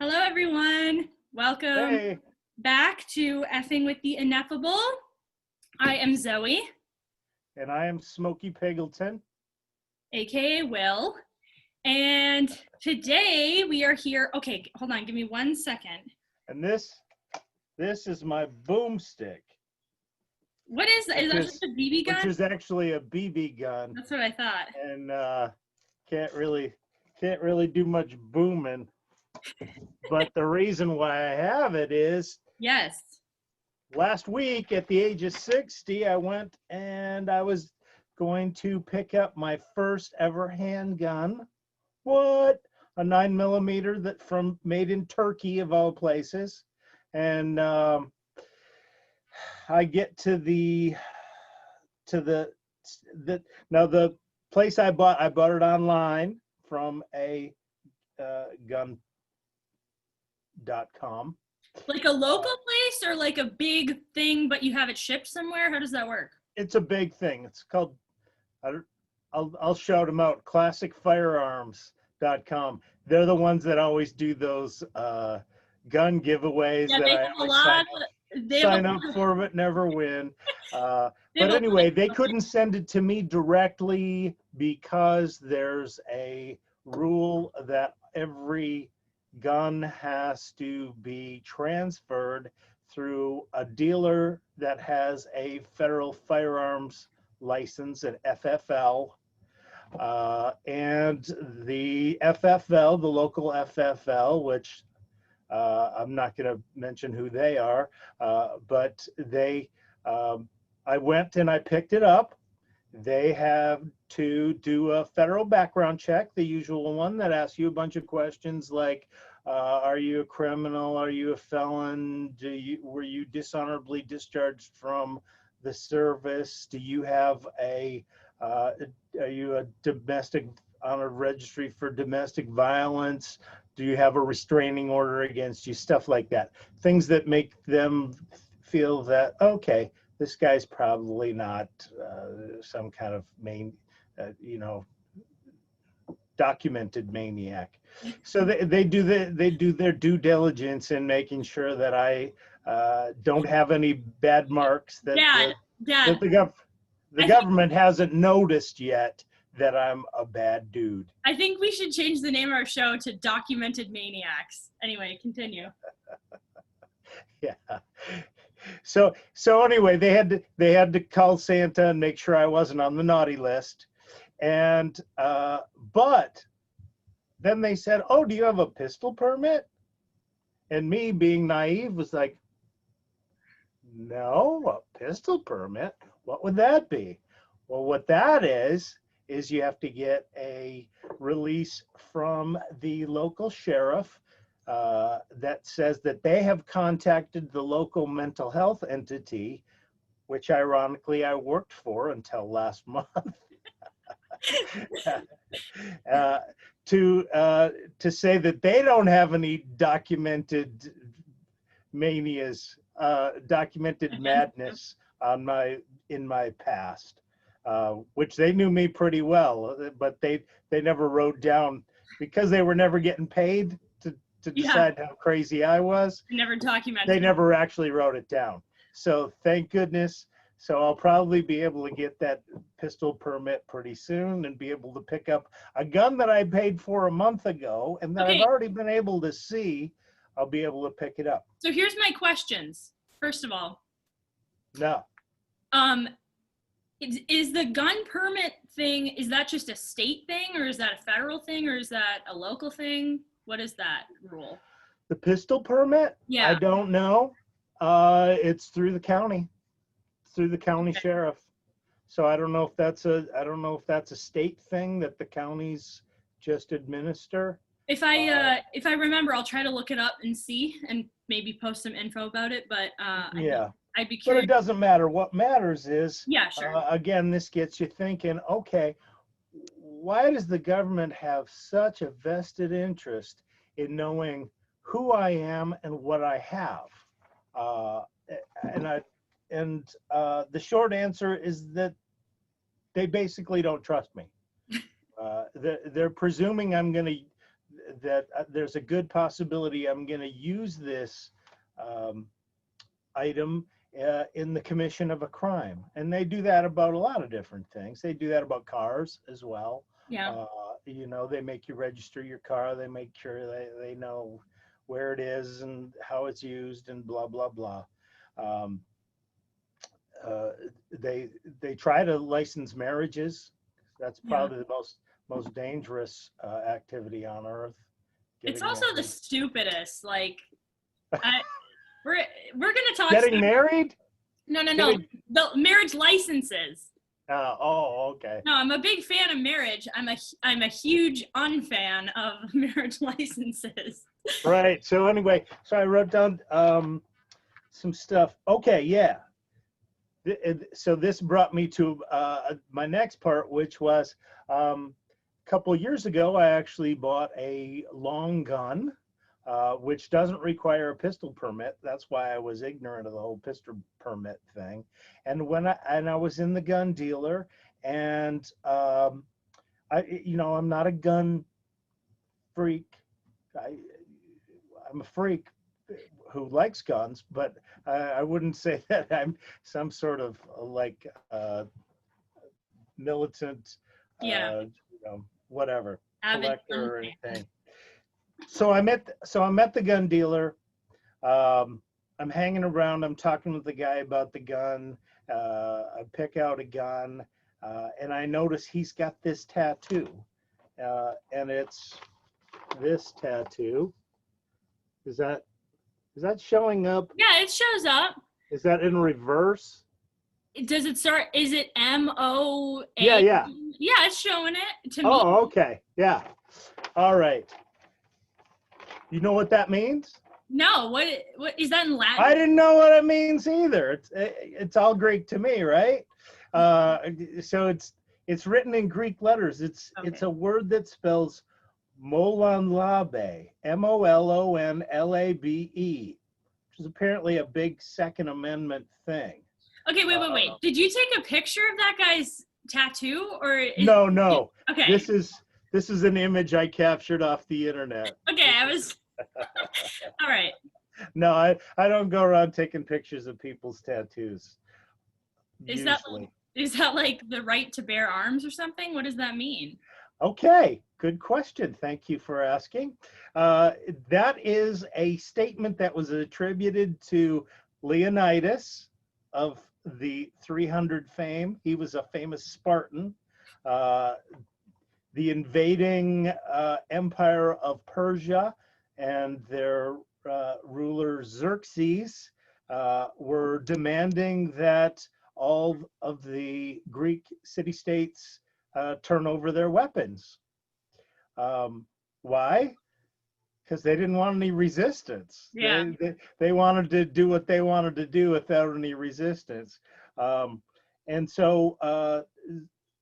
Hello, everyone. Welcome Hey, back to Effing with the Ineffable. I am Zoe, and I am Smokey Pigleton. aka Will, and today we are here. Okay, hold on, give me 1 second. And this is my boomstick, What is that? Is that just a BB gun? which is actually a BB gun, That's what I thought. and can't really do much booming. But the reason why I have it is Yes. last week at the age of 60, I went and I was going to pick up my first ever handgun. What? A 9mm made in Turkey of all places. And I get to the now the place I bought it online from a gun.com. Like a local place or like a big thing, but you have it shipped somewhere? How does that work? It's a big thing. It's called, I'll shout them out, classicfirearms.com. They're the ones that always do those gun giveaways Yeah, that they I have a always lot. sign up for but never win. But anyway, they couldn't send it to me directly because there's a rule that every gun has to be transferred through a dealer that has a federal firearms license, an FFL. And the FFL, the local FFL, which I'm not going to mention who they are, but I went and I picked it up. They have to do a federal background check, the usual one that asks you a bunch of questions like, are you a criminal? Are you a felon? Were you dishonorably discharged from the service? Do you have are you a domestic on a registry for domestic violence? Do you have a restraining order against you? Stuff like that. Things that make them feel that, okay, this guy's probably not some kind of documented maniac. So they do their due diligence in making sure that I don't have any bad marks that Dad, the government hasn't noticed yet that I'm a bad dude. I think we should change the name of our show to Documented Maniacs. Anyway, continue. Yeah. So anyway, they had to call Santa and make sure I wasn't on the naughty list. And but then they said, "Oh, do you have a pistol permit?" And me, being naive, was like, "No, a pistol permit? What would that be?" Well, what that is you have to get a release from the local sheriff that says that they have contacted the local mental health entity, which ironically I worked for until last month, to say that they don't have any documented manias, documented madness in my past, which they knew me pretty well, but they never wrote down, because they were never getting paid to decide how crazy I was. Never documented. They never actually wrote it down. So thank goodness. So I'll probably be able to get that pistol permit pretty soon and be able to pick up a gun that I paid for a month ago and that I've already been able to see. I'll be able to pick it up. So here's my questions. First of all, no. Is the gun permit thing, is that just a state thing, or is that a federal thing, or is that a local thing? What is that rule? The pistol permit? Yeah. I don't know. It's through the county, sheriff. So I don't know if that's a state thing that the counties just administer. If I remember, I'll try to look it up and see, and maybe post some info about it. But yeah, I'd be curious. But it doesn't matter. What matters is, sure. Again, this gets you thinking. Okay, why does the government have such a vested interest in knowing who I am and what I have? The short answer is that they basically don't trust me. They're presuming I'm going to that there's a good possibility I'm going to use this item in the commission of a crime. And they do that about a lot of different things. They do that about cars as well. Yeah. You know, they make you register your car. They make sure they know where it is and how it's used and blah, blah, blah. They try to license marriages. That's probably the most dangerous activity on earth. It's also the stupidest. Like, we're gonna talk. Getting married? No. The marriage licenses. Oh, okay. No, I'm a big fan of marriage. I'm a huge unfan of marriage licenses. Right. So anyway, so I wrote down some stuff. Okay, yeah. So this brought me to my next part, which was a couple years ago, I actually bought a long gun, which doesn't require a pistol permit. That's why I was ignorant of the whole pistol permit thing. And when I was in the gun dealer, and I'm not a gun freak. I'm a freak who likes guns, but I wouldn't say that I'm some sort of like militant, whatever, collector or anything. So I'm at the gun dealer. I'm hanging around. I'm talking with the guy about the gun. I pick out a gun, and I notice he's got this tattoo, and it's this tattoo. Is that showing up? Yeah, it shows up. Is that in reverse? Does it start? Is it MOA? Yeah. Yeah, it's showing it to me. Oh, okay. Yeah. All right. You know what that means? No. What is that in Latin? I didn't know what it means either. It's all Greek to me, right? So it's written in Greek letters. It's a word that spells molonlabe, MOLONLABE, which is apparently a big Second Amendment thing. Okay, wait. Did you take a picture of that guy's tattoo, or No. Okay. This is an image I captured off the internet. Okay, I was. All right. No, I don't go around taking pictures of people's tattoos. Is that like the right to bear arms or something? What does that mean? Okay, good question. Thank you for asking. That is a statement that was attributed to Leonidas of the 300 fame. He was a famous Spartan. The invading empire of Persia and their ruler Xerxes were demanding that all of the Greek city-states turn over their weapons. Why? Because they didn't want any resistance. Yeah. They wanted to do what they wanted to do without any resistance. And so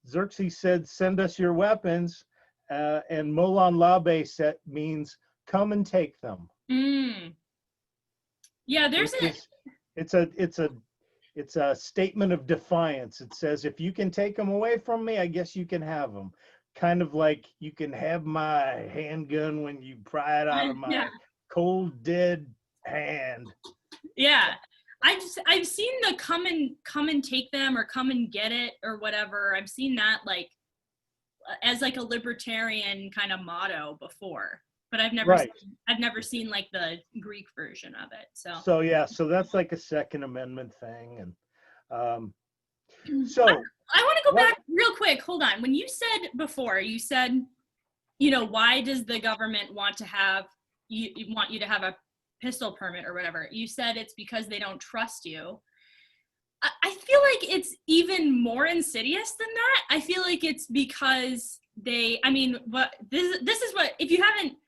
Xerxes said, send us your weapons. And Molon Labe means come and take them. Yeah, it's a statement of defiance. It says, if you can take them away from me, I guess you can have them. Kind of like you can have my handgun when you pry it out of my cold, dead hand. Yeah. I've seen the come and take them or come and get it or whatever. I've seen that like as like a libertarian kind of motto before, but I've never seen like the Greek version of it. So that's like a Second Amendment thing. And so I want to go back real quick. Hold on. When you said before, you said, why does the government want to have you to have a pistol permit or whatever? You said it's because they don't trust you. I feel like it's even more insidious than that. I feel like it's because this is what, if you haven't,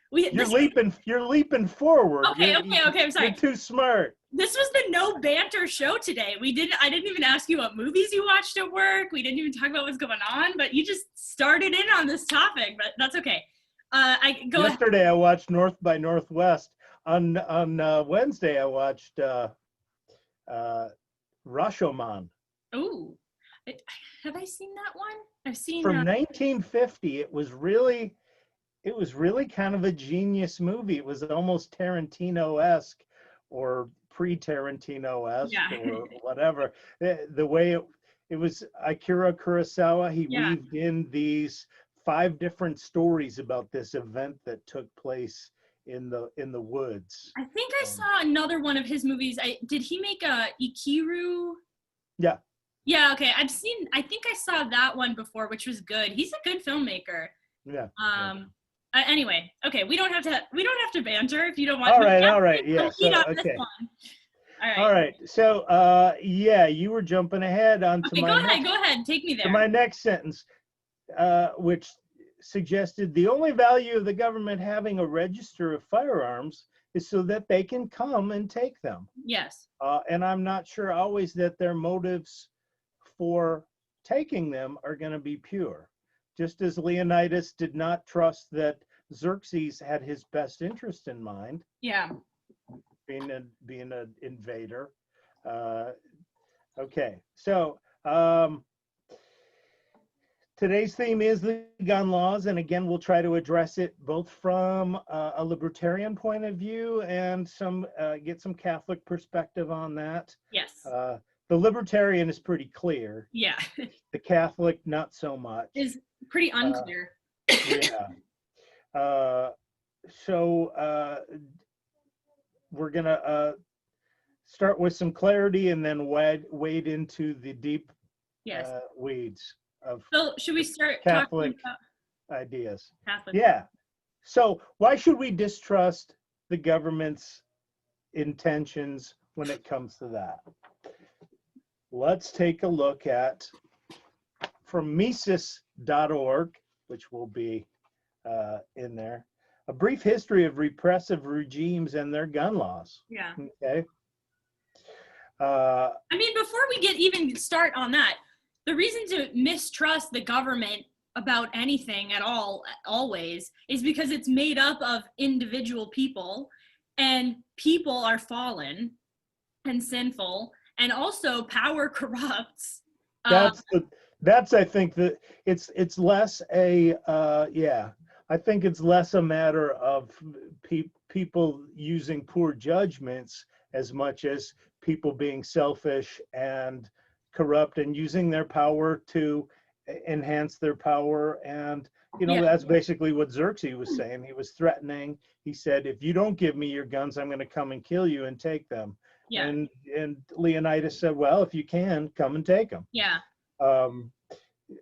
you're leaping forward. Okay, I'm sorry. You're too smart. This was the no banter show today. I didn't even ask you what movies you watched at work. We didn't even talk about what's going on, but you just started in on this topic, but that's okay. Yesterday I watched North by Northwest. On Wednesday I watched Rashomon. Oh, have I seen that one? I've seen from 1950. It was really it was really kind of a genius movie. It was almost Tarantino-esque or pre-Tarantino-esque Yeah. or whatever. The way it was Akira Kurosawa, he Yeah. weaved in these 5 different stories about this event that took place in the woods. I think I saw another one of his movies. Did he make a Ikiru? Yeah. Yeah, okay. I think I saw that one before, which was good. He's a good filmmaker. Yeah. Anyway, okay, we don't have to banter if you don't want. All right. Yeah. Lead So, on this okay. one. All right. All right. So, yeah, you were jumping ahead onto Okay, my go ahead. Take me there. to my next sentence, which suggested the only value of the government having a register of firearms is so that they can come and take them. Yes. And I'm not sure always that their motives for taking them are going to be pure. Just as Leonidas did not trust that Xerxes had his best interest in mind, Yeah. being an invader. Okay, so today's theme is the gun laws, and again, we'll try to address it both from a libertarian point of view and get some Catholic perspective on that. Yes. The libertarian is pretty clear. Yeah. The Catholic, not so much. Is pretty unclear. Yeah. So we're gonna start with some clarity and then wade into the deep Yes. weeds of So should we start Catholic talking about ideas. Catholic? Yeah. So why should we distrust the government's intentions when it comes to that? Let's take a look at, from Mises.org, which will be in there, a brief history of repressive regimes and their gun laws. Yeah. Okay. I mean, before we even start on that, the reason to mistrust the government about anything at all, always, is because it's made up of individual people, and people are fallen and sinful, and also power corrupts. That's I think that it's less a I think it's less a matter of people using poor judgments as much as people being selfish and corrupt and using their power to enhance their power. And that's basically what Xerxes was saying. He was threatening. He said, if you don't give me your guns, I'm going to come and kill you and take them. Yeah. And Leonidas said, well, if you can, come and take them. Yeah.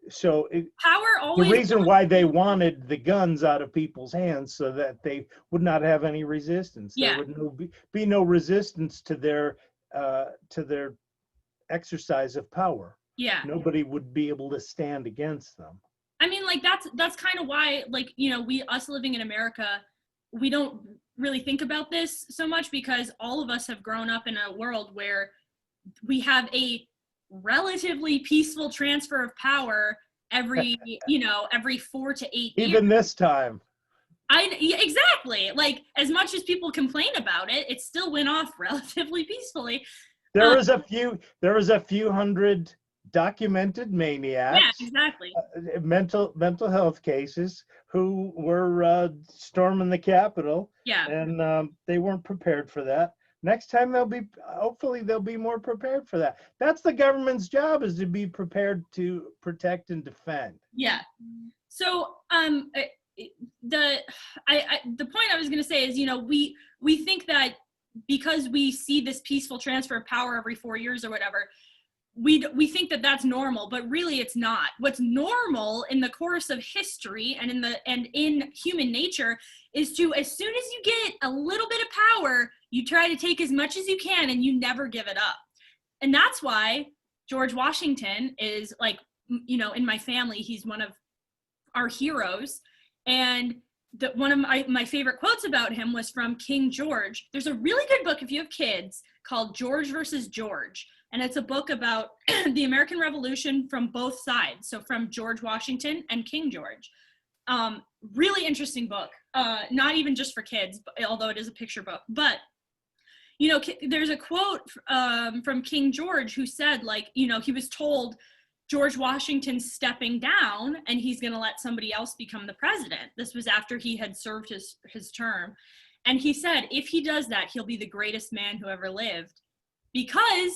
So power always. The reason why they wanted the guns out of people's hands so that they would not have any resistance. Yeah. There would be no resistance to their exercise of power. Yeah. Nobody would be able to stand against them. I mean, like that's kind of why, like, us living in America, we don't really think about this so much because all of us have grown up in a world where we have a relatively peaceful transfer of power every 4 to 8 years. Even this time. Exactly. Like, as much as people complain about it, it still went off relatively peacefully. There was a few hundred documented maniacs. Yeah, exactly. Mental health cases who were storming the Capitol. Yeah. And they weren't prepared for that. Next time hopefully they'll be more prepared for that. That's the government's job, is to be prepared to protect and defend. Yeah. So the point I was going to say is, we think that because we see this peaceful transfer of power every 4 years or whatever, we think that that's normal, but really it's not. What's normal in the course of history and in human nature is to, as soon as you get a little bit of power, you try to take as much as you can and you never give it up. And that's why George Washington is, like, in my family, he's one of our heroes. And one of my favorite quotes about him was from King George. There's a really good book if you have kids called George versus George. And it's a book about the American Revolution from both sides. So from George Washington and King George. Really interesting book. Not even just for kids, although it is a picture book. But, there's a quote from King George who said, like, he was told George Washington stepping down and he's going to let somebody else become the president. This was after he had served his term. And he said, if he does that, he'll be the greatest man who ever lived. Because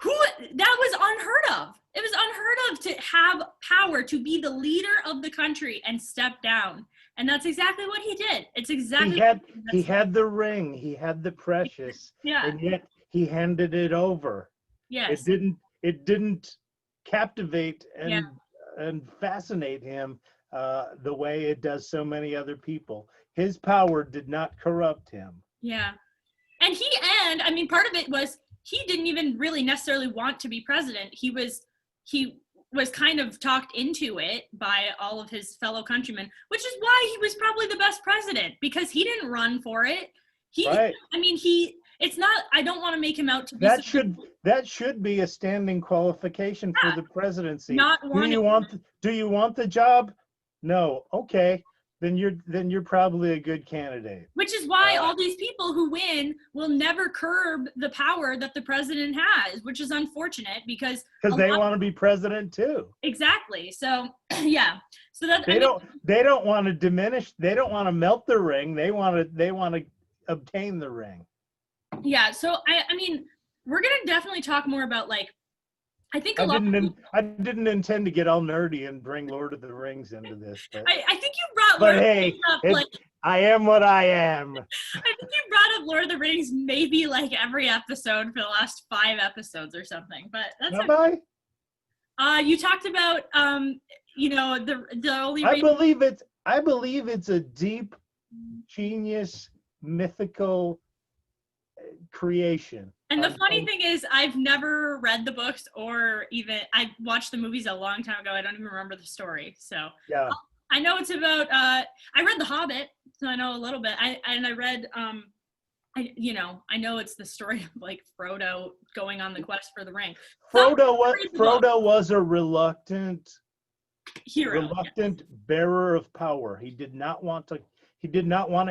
that was unheard of. It was unheard of to have power, to be the leader of the country and step down. And that's exactly what he did. It's exactly he had the ring, he had the precious, yeah. and yet he handed it over. Yes. It didn't captivate Yeah. and fascinate him the way it does so many other people. His power did not corrupt him. Yeah. And I mean, part of it was he didn't even really necessarily want to be president. He was kind of talked into it by all of his fellow countrymen, which is why he was probably the best president, because he didn't run for it. Right. I mean, it's not, I don't want to make him out to be that should be a standing qualification for the presidency. Do you want the job? No. Okay. Then you're probably a good candidate. Which is why all these people who win will never curb the power that the president has, which is unfortunate because they want to be president too. Exactly. So yeah. So that they don't want to diminish. They don't want to melt the ring. They want to obtain the ring. Yeah. So I mean, we're gonna definitely talk more about like. I think I didn't intend to get all nerdy and bring Lord of the Rings into this, but I think you brought. But hey, I am what I am. I think you brought up Lord of the Rings maybe like every episode for the last 5 episodes or something. But that's okay. You talked about the only. I believe it's a deep, genius, mythical creation. And the funny thing is, I've never read the books or even I watched the movies a long time ago. I don't even remember the story. So yeah, I know it's about. I read The Hobbit, so I know a little bit. I read. I know it's the story of like Frodo going on the quest for the ring. Frodo was a reluctant hero, reluctant bearer of power. He did not want to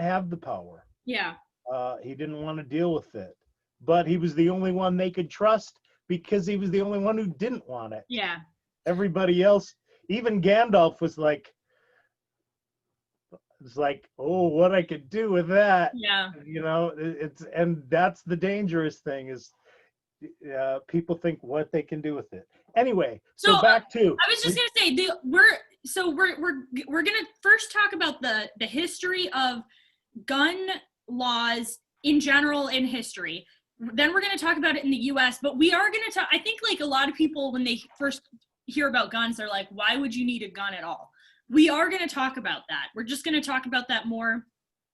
have the power. Yeah. He didn't want to deal with it, but he was the only one they could trust because he was the only one who didn't want it. Yeah. Everybody else, even Gandalf was like, oh, what I could do with that. Yeah. And that's the dangerous thing is people think what they can do with it. Anyway, so back to. I was just gonna say we're gonna first talk about the history of gun laws in general in history. Then we're going to talk about it in the US, but we are going to talk, I think like a lot of people when they first hear about guns, they're like, why would you need a gun at all? We are going to talk about that. We're just going to talk about that more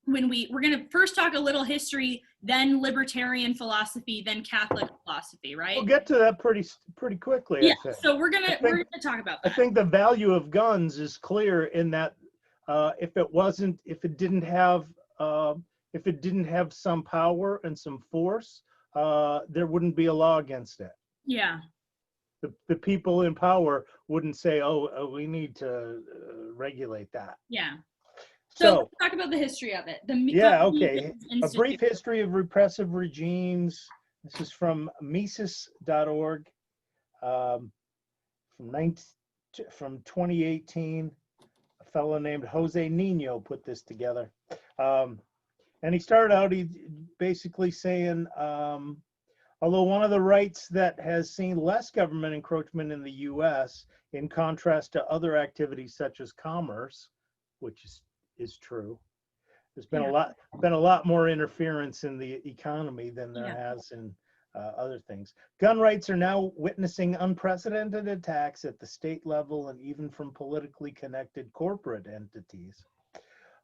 when we're going to first talk a little history, then libertarian philosophy, then Catholic philosophy, right? We'll get to that pretty quickly. Yeah, so we're going to talk about that. I think the value of guns is clear in that if it didn't have some power and some force, there wouldn't be a law against it. Yeah. The people in power wouldn't say, oh we need to regulate that. Yeah. So let's talk about the history of it. Okay. A brief history of repressive regimes. This is from Mises.org from 2018. A fellow named Jose Nino put this together. And he started out basically saying, although one of the rights that has seen less government encroachment in the U.S., in contrast to other activities such as commerce, which is true, there's been a lot more interference in the economy than there has in other things. Gun rights are now witnessing unprecedented attacks at the state level and even from politically connected corporate entities.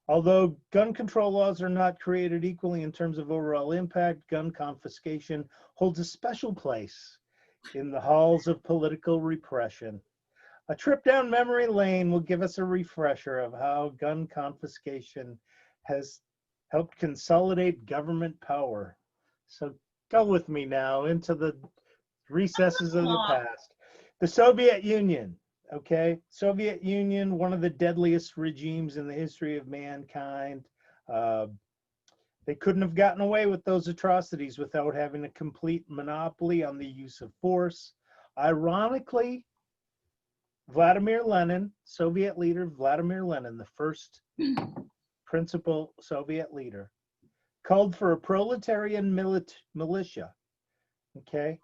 Although gun control laws are not created equally in terms of overall impact, gun confiscation holds a special place in the halls of political repression. A trip down memory lane will give us a refresher of how gun confiscation has helped consolidate government power. So go with me now into the recesses of the past. The Soviet Union. Okay, Soviet Union, one of the deadliest regimes in the history of mankind. They couldn't have gotten away with those atrocities without having a complete monopoly on the use of force. Ironically, Vladimir Lenin, Soviet leader Vladimir Lenin, the first principal Soviet leader, called for a proletarian militia. Okay.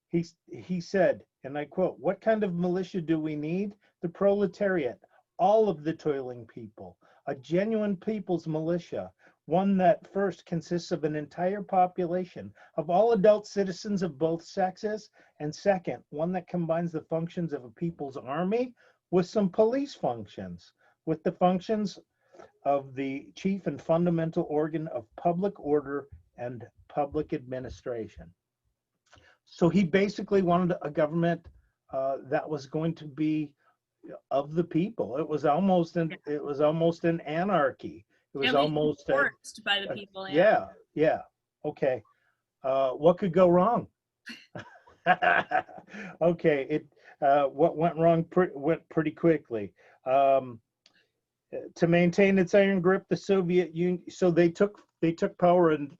He said, and I quote, "What kind of militia do we need? The proletariat, all of the toiling people, a genuine people's militia, one that first consists of an entire population of all adult citizens of both sexes, and second, one that combines the functions of a people's army with some police functions, with the functions of the chief and fundamental organ of public order and public administration." So he basically wanted a government that was going to be of the people. It was almost an anarchy. It was almost forced by the people. Yeah. Okay. What could go wrong? Okay. What went wrong went pretty quickly. To maintain its iron grip, the Soviet Union. So they took power in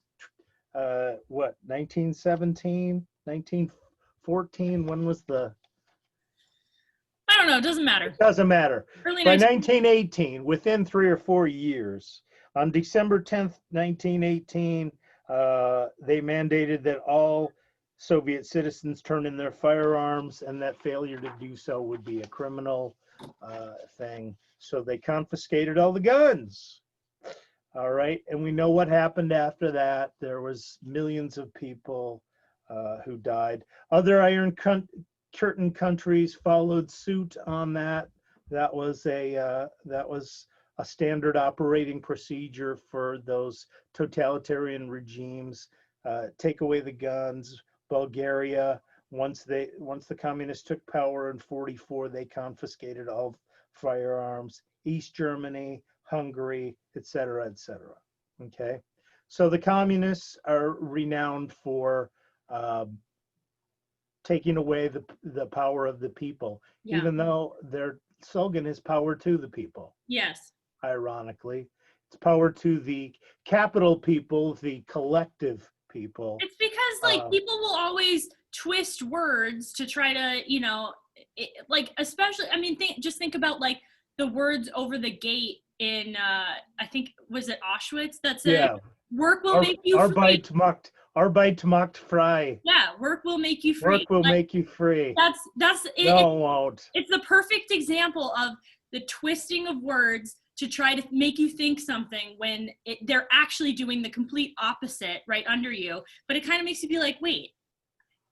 1917, 1914. When was the? I don't know. It doesn't matter. It doesn't matter. Early By 1918, within 3 or 4 years, on December 10th, 1918, they mandated that all Soviet citizens turn in their firearms, and that failure to do so would be a criminal thing. So they confiscated all the guns. All right, and we know what happened after that. There was millions of people who died. Other Iron Curtain countries followed suit on that. That was a standard operating procedure for those totalitarian regimes. Take away the guns. Bulgaria, once the communists took power in 1944, they confiscated all firearms. East Germany, Hungary, etc., etc. Okay, so the communists are renowned for taking away the power of the people, even though their slogan is power to the people. Yes. Ironically, it's power to the capital people, the collective people. It's because people will always twist words to try to, especially, I mean, just think about like the words over the gate in, I think, was it Auschwitz that said, work will make you free. Arbeit macht frei. Yeah, work will make you free. Work will make you free. That's it. No, it won't. It's the perfect example of the twisting of words to try to make you think something when they're actually doing the complete opposite right under you. But it kind of makes you be like, wait,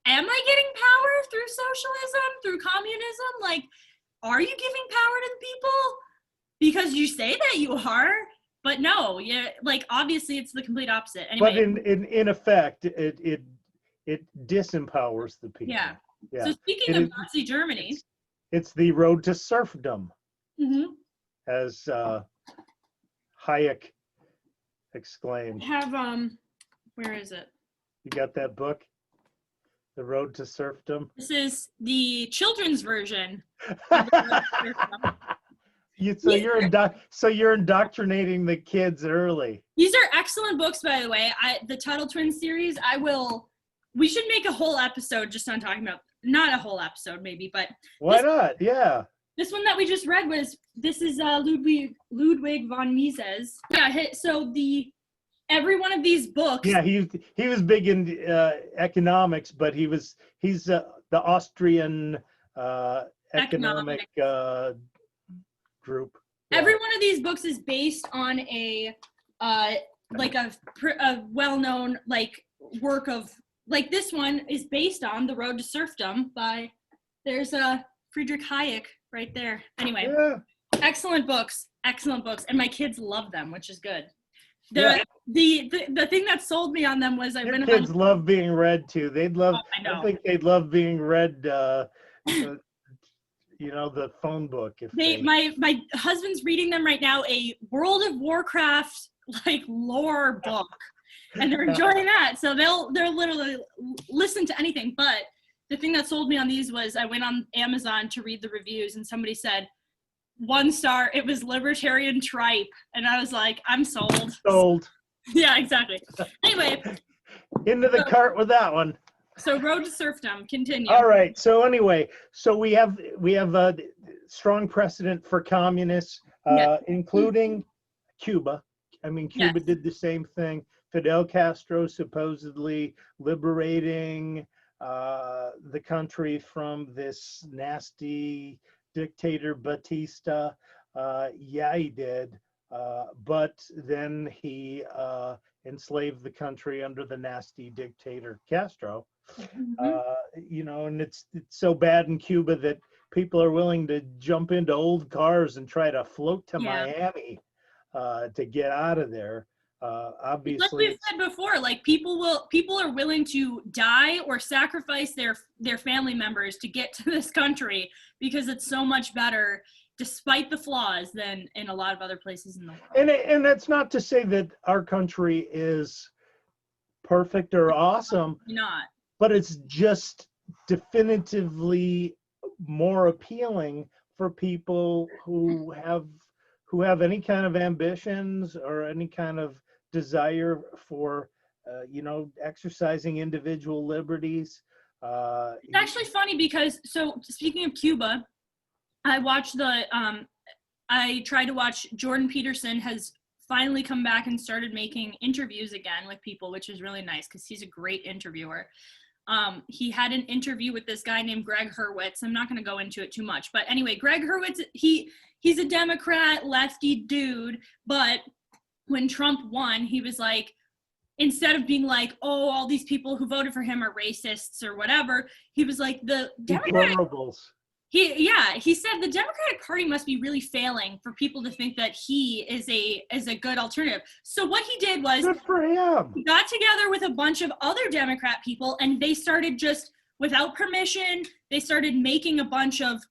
am I getting power through socialism, through communism? Like, are you giving power to the people? Because you say that you are. But no, obviously it's the complete opposite. Anyway, but in effect, it disempowers the people. Yeah. So speaking of Nazi Germany, it's the road to serfdom, as Hayek exclaimed. Have where is it? You got that book, The Road to Serfdom? This is the children's version. You're indoctrinating the kids early. These are excellent books, by the way. The Tuttle Twins series. We should make a whole episode just on talking about, not a whole episode maybe, but why not? Yeah. This one that we just read is Ludwig von Mises. Yeah. So every one of these books. Yeah, he was big in economics, but he's the Austrian economic group. Yeah. Every one of these books is based on a well-known work of, this one is based on The Road to Serfdom by, there's Friedrich Hayek right there. Anyway, excellent books, and my kids love them, which is good. The thing that sold me on them was kids love being read to. I think they'd love being read. The phone book. My husband's reading them right now, a World of Warcraft lore book, and they're enjoying that. So they'll literally listen to anything. But the thing that sold me on these was I went on Amazon to read the reviews, and somebody said 1 star. It was libertarian tripe, and I was like, I'm sold. Sold. Yeah, exactly. Anyway, into the cart with that one. So Road to Serfdom, continue. All right. So anyway, so we have strong precedent for communists, Yeah. including Cuba. I mean, Cuba Yes. did the same thing. Fidel Castro supposedly liberating the country from this nasty dictator Batista. Yeah, he did. But then he enslaved the country under the nasty dictator Castro. Mhm. And it's so bad in Cuba that people are willing to jump into old cars and try to float to Yeah. Miami to get out of there. It's like Obviously, we've said before, like people are willing to die or sacrifice their family members to get to this country because it's so much better, despite the flaws, than in a lot of other places in the world. and that's not to say that our country is perfect or awesome, Not. but it's just definitively more appealing for people who have any kind of ambitions or any kind of desire for exercising individual liberties. It's actually funny because, so speaking of Cuba, I tried to watch. Jordan Peterson has finally come back and started making interviews again with people, which is really nice because he's a great interviewer. He had an interview with this guy named Greg Hurwitz. I'm not going to go into it too much, but anyway, Greg Hurwitz, he's a Democrat, lefty dude, but when Trump won, he was like, instead of being like, oh, all these people who voted for him are racists or whatever, he was like, the Democratic Deplorables. he said the Democratic Party must be really failing for people to think that he is a good alternative. So what he did was, Good for him. he got together with a bunch of other Democrat people, and they started, just without permission, they started making a bunch of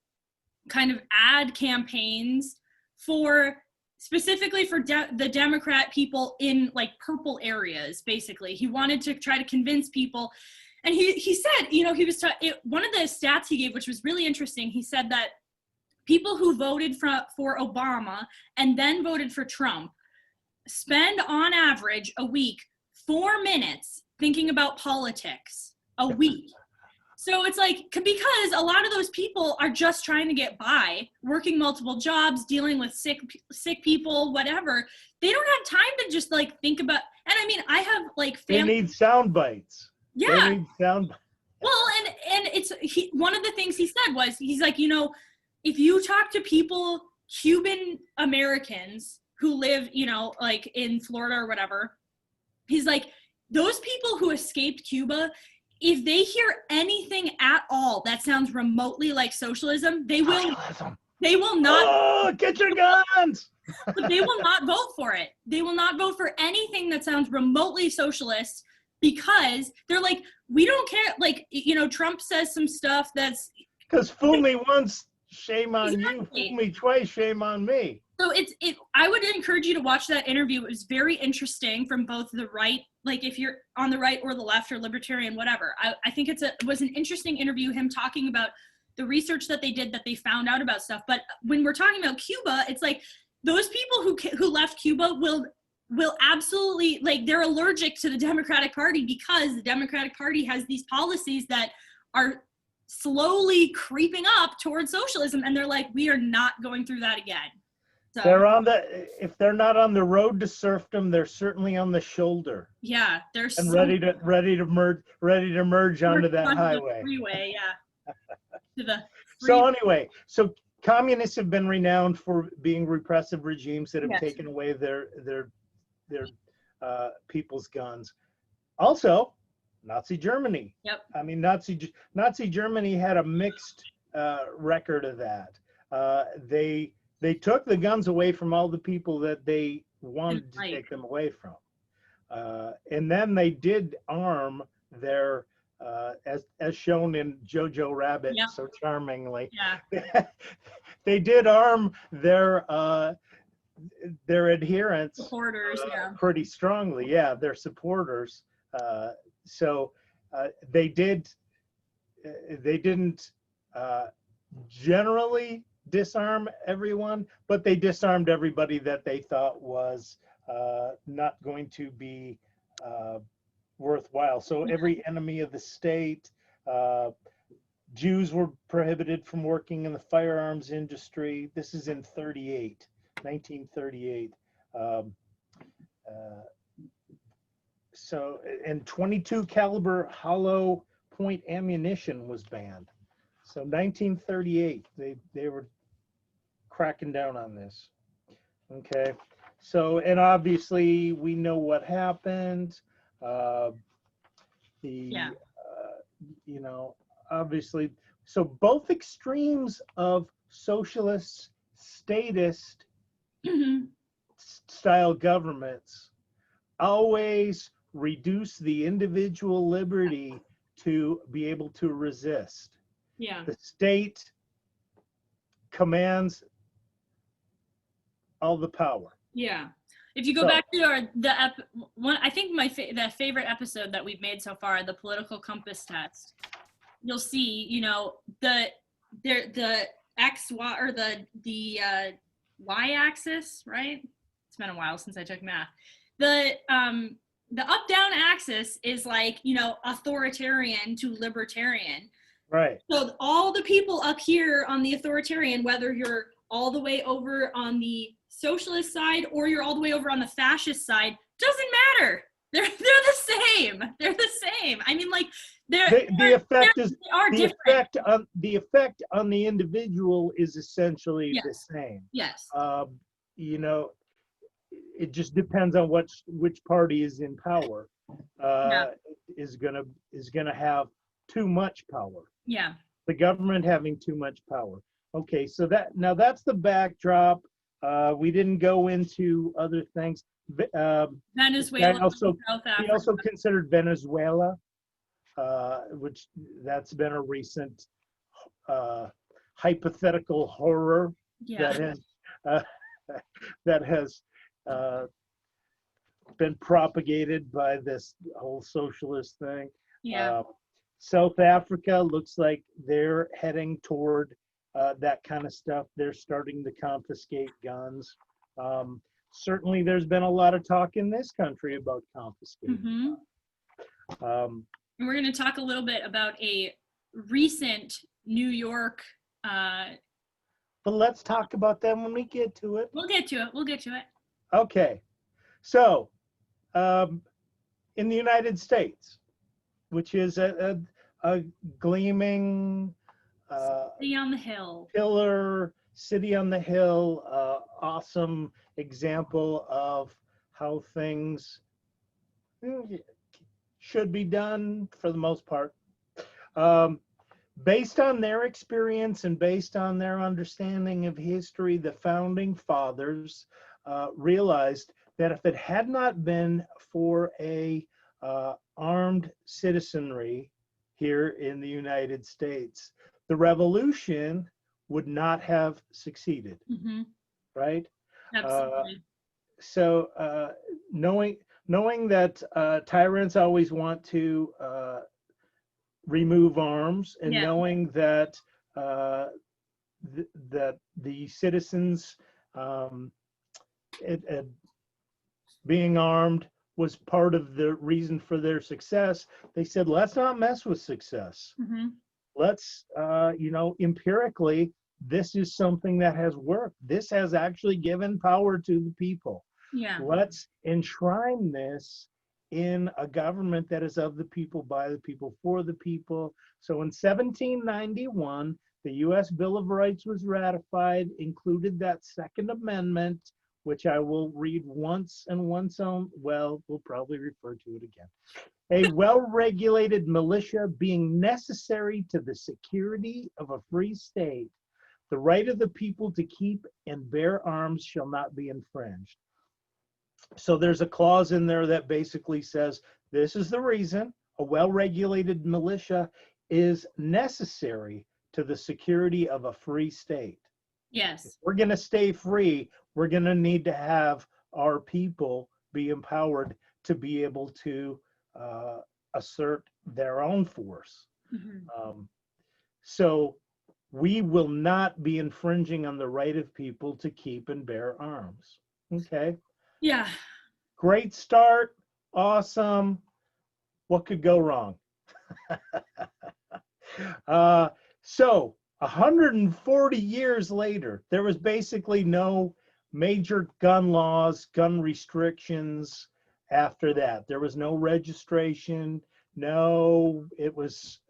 kind of ad campaigns for specifically for the Democrat people in like purple areas. Basically, he wanted to try to convince people. And he said, he was one of the stats he gave, which was really interesting. He said that people who voted for Obama and then voted for Trump spend on average a week 4 minutes thinking about politics a week. So it's like, because a lot of those people are just trying to get by, working multiple jobs, dealing with sick people, whatever. They don't have time to just like think about. And I mean, I have like family. They need sound bites. Yeah. They need sound. Well, and it's one of the things he said was, he's like, if you talk to people, Cuban Americans who live, like in Florida or whatever, he's like, those people who escaped Cuba, if they hear anything at all that sounds remotely like socialism, they will not. Oh, get your guns! But they will not vote for it. They will not vote for anything that sounds remotely socialist, because they're like, we don't care. Like, Trump says some stuff that's, because fool me once, shame on Exactly. you. Fool me twice, shame on me. So I would encourage you to watch that interview. It was very interesting from both the right, like if you're on the right or the left or libertarian, whatever. I think it was an interesting interview, him talking about the research that they did, that they found out about stuff. But when we're talking about Cuba, it's like those people who left Cuba will absolutely, like, they're allergic to the Democratic Party because the Democratic Party has these policies that are slowly creeping up towards socialism, and they're like, we are not going through that again. So If they're not on the road to serfdom, they're certainly on the shoulder. Yeah, they're and ready to merge onto that highway. Freeway, yeah. To the So anyway, so communists have been renowned for being repressive regimes that have Yes. taken away their people's guns. Also, Nazi Germany. Yep. I mean, Nazi Germany had a mixed record of that. They took the guns away from all the people that they wanted to take them away from. And then they did arm their, as shown in Jojo Rabbit, Yep. so charmingly. Yeah. They did arm their adherents, Supporters, yeah. pretty strongly. Yeah, their supporters. So they didn't generally disarm everyone, but they disarmed everybody that they thought was not going to be worthwhile. So every enemy of the state, Jews were prohibited from working in the firearms industry. This is in 1938. Um, uh, and 22 caliber hollow point ammunition was banned. So 1938, they were cracking down on this. Okay. So, and obviously we know what happened. Uh, Yeah. you know, obviously, so both extremes of socialist, statist style governments always reduce the individual liberty to be able to resist. Yeah. The state commands all the power. Yeah. If you go back to one, I think the favorite episode that we've made so far, the political compass test, you'll see, you know, the X, Y, or the Y axis, right? It's been a while since I took math. The up down axis is like, you know, authoritarian to libertarian. Right. So all the people up here on the authoritarian, whether you're all the way over on the socialist side or you're all the way over on the fascist side, doesn't matter. They're the same. They're the same. I mean, like the effect on the individual is essentially the same. Yes. You know, it just depends on which party is in power. Is gonna have too much power. Yeah. The government having too much power. Okay, so that's the backdrop. We didn't go into other things. Venezuela, South Africa. He also considered Venezuela, which that's been a recent hypothetical horror that has been propagated by this whole socialist thing. Yeah. South Africa looks like they're heading toward that kind of stuff. They're starting to confiscate guns. Certainly, there's been a lot of talk in this country about confiscating. And we're going to talk a little bit about a recent New York. But let's talk about that when we get to it. We'll get to it. Okay. So, in the United States, which is a gleaming city on the hill. City on the hill, awesome example of how things should be done for the most part. Based on their experience and based on their understanding of history, the founding fathers realized that if it had not been for a armed citizenry here in the United States, the revolution would not have succeeded, right? Absolutely. So knowing that tyrants always want to remove arms, and knowing that that the citizens being armed was part of the reason for their success, they said, let's not mess with success. Let's, empirically, this is something that has worked. This has actually given power to the people. Yeah. Let's enshrine this in a government that is of the people, by the people, for the people. So in 1791, the U.S. Bill of Rights was ratified, included that Second Amendment, which I will read once and once on, well, we'll probably refer to it again. A well-regulated militia being necessary to the security of a free state, the right of the people to keep and bear arms shall not be infringed. So there's a clause in there that basically says, this is the reason a well-regulated militia is necessary to the security of a free state. Yes. If we're going to stay free, we're going to need to have our people be empowered to be able to assert their own force. So we will not be infringing on the right of people to keep and bear arms. Okay. Yeah. Great start. Awesome. What could go wrong? So 140 years later, there was basically no major gun laws, gun restrictions after that. There was no registration. No, it was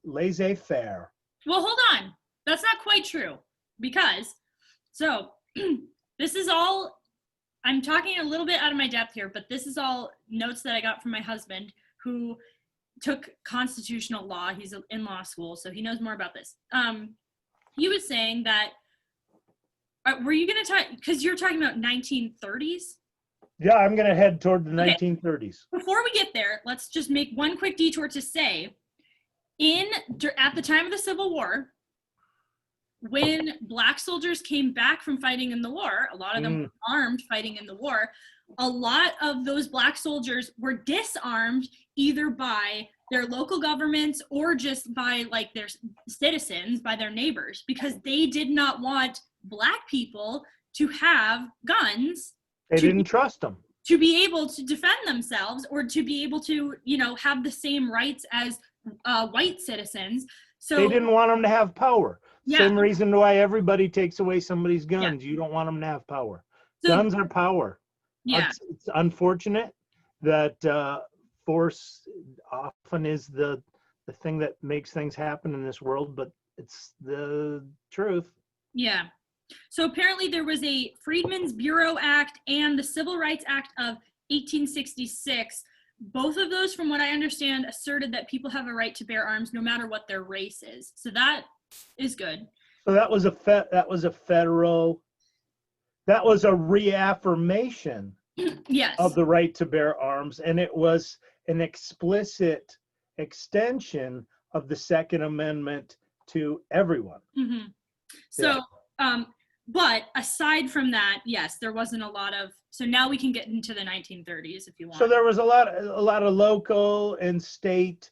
laissez-faire. Well, hold on. That's not quite true because, so this is all, I'm talking a little bit out of my depth here, but this is all notes that I got from my husband who took constitutional law. He's in law school, so he knows more about this. He was saying that, were you going to talk, because you're talking about 1930s? Yeah, I'm going to head toward the Okay. 1930s. Before we get there, let's just make one quick detour to say, at the time of the Civil War, when Black soldiers came back from fighting in the war, a lot of them were armed fighting in the war, a lot of those Black soldiers were disarmed either by their local governments or just by like their citizens, by their neighbors, because they did not want Black people to have guns. They didn't trust them. To be able to defend themselves or to be able to, have the same rights as white citizens. So they didn't want them to have power. Yeah. Same reason why everybody takes away somebody's guns. Yeah. You don't want them to have power. So, guns are power. Yeah. It's unfortunate that force often is the thing that makes things happen in this world, but it's the truth. Yeah. So apparently there was a Freedmen's Bureau Act and the Civil Rights Act of 1866. Both of those, from what I understand, asserted that people have a right to bear arms no matter what their race is. So that is good. So that was a reaffirmation yes. of the right to bear arms, and it was an explicit extension of the Second Amendment to everyone. Mm-hmm. So, yeah. But aside from that, yes, there wasn't a lot of. So now we can get into the 1930s if you want. So there was a lot of local and state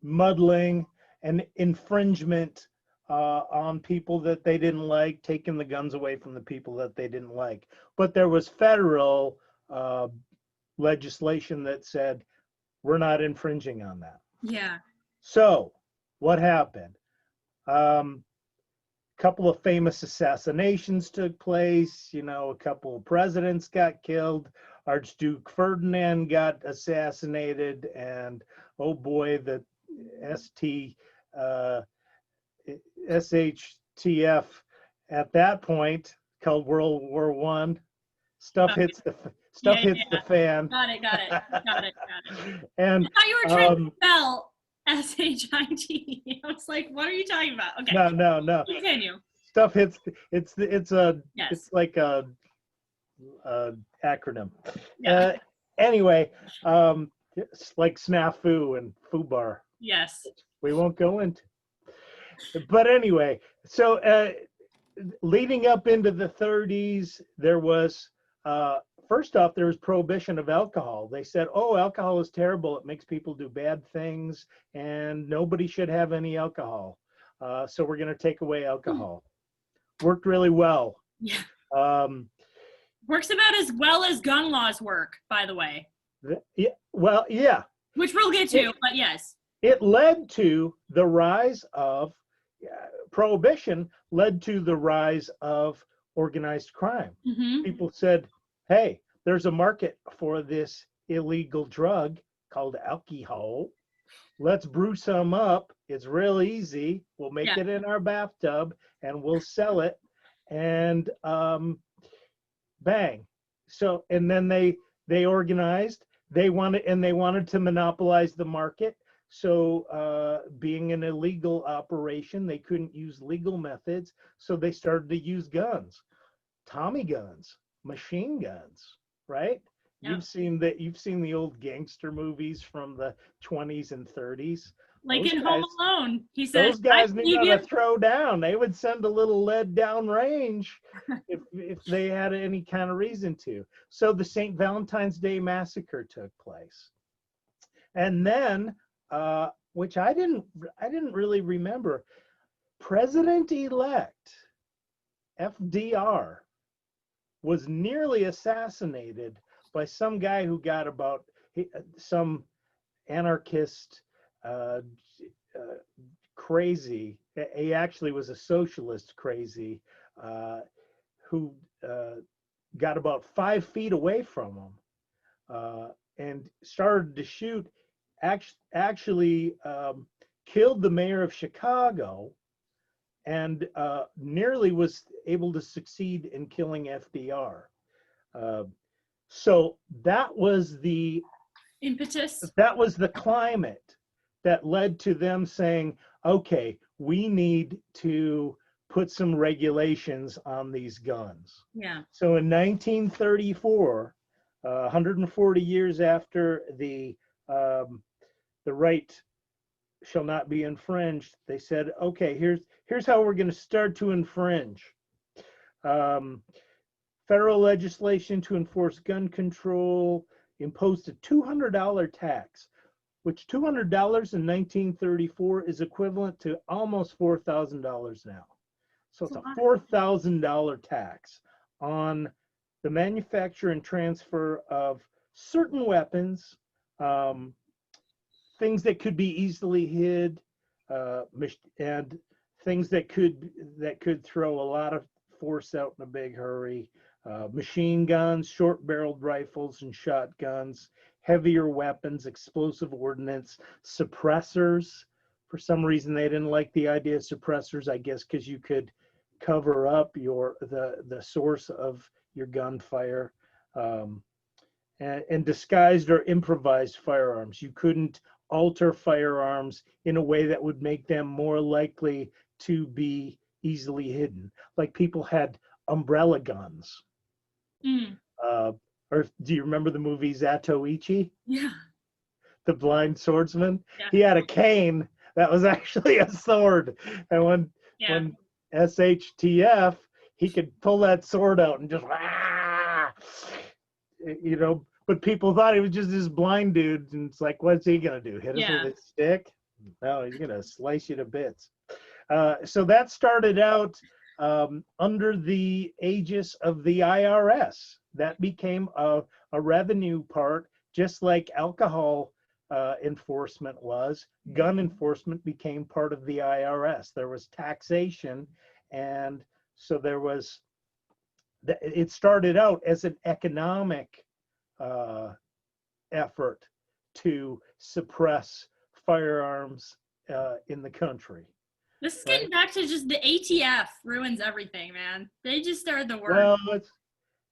muddling and infringement on people that they didn't like, taking the guns away from the people that they didn't like. But there was federal legislation that said, we're not infringing on that. Yeah. So what happened? Couple of famous assassinations took place. A couple of presidents got killed. Archduke Ferdinand got assassinated, and oh boy, the SHTF at that point, called World War One. Stuff hits the fan. Got it. And I thought you were trying to spell SHIT. I was like, what are you talking about? Okay. No. Continue. Stuff hits. It's like a acronym. Yeah. Anyway, it's like snafu and foobar. Yes. We won't go into. But anyway, so leading up into the 30s, there was first off, there was prohibition of alcohol. They said, oh, alcohol is terrible. It makes people do bad things, and nobody should have any alcohol. So we're going to take away alcohol. Worked really well. Yeah. Works about as well as gun laws work, by the way. Yeah. Well, yeah. Which we'll get to, but yes. It led to the rise of prohibition, led to the rise of organized crime. Mm-hmm. People said, hey, there's a market for this illegal drug called alcohol. Let's brew some up. It's real easy. We'll make it in our bathtub and we'll sell it. And bang. So, and then they organized. They wanted to monopolize the market. So being an illegal operation, they couldn't use legal methods. So they started to use guns, Tommy guns, machine guns, right? Yep. You've seen the old gangster movies from the 20s and 30s. Like those in guys, Home Alone, he said, those guys knew how to throw down. They would send a little lead down range if they had any kind of reason to. So the St. Valentine's Day Massacre took place. And then, which I didn't really remember, President-elect FDR was nearly assassinated by some guy who got about some anarchist, crazy. He actually was a socialist crazy, who got about 5 feet away from him, and started to shoot. Actually, killed the mayor of Chicago, and nearly was able to succeed in killing FDR. So that was the Impetus. climate that led to them saying, okay, we need to put some regulations on these guns. Yeah. So in 1934, 140 years after the right shall not be infringed, they said, okay, here's how we're going to start to infringe. Federal legislation to enforce gun control imposed a $200 tax, which $200 in 1934 is equivalent to almost $4,000 now. So it's a $4,000 tax on the manufacture and transfer of certain weapons, things that could be easily hid, and things that could throw a lot of force out in a big hurry. Machine guns, short-barreled rifles and shotguns, heavier weapons, explosive ordnance, suppressors. For some reason, they didn't like the idea of suppressors, I guess, because you could cover up the source of your gunfire, and disguised or improvised firearms. You couldn't alter firearms in a way that would make them more likely to be easily hidden. Like people had umbrella guns. Or do you remember the movie Zatoichi? Yeah. The blind swordsman? Yeah. He had a cane that was actually a sword. And when SHTF, he could pull that sword out and just, but people thought he was just this blind dude. And it's like, what's he going to do? Hit us with a stick? No, he's going to slice you to bits. So that started out under the aegis of the IRS. That became a revenue part, just like alcohol enforcement was. Gun enforcement became part of the IRS. There was taxation, and so it started out as an economic effort to suppress firearms in the country. This is getting back to just the ATF ruins everything, man. They just started the work. Well,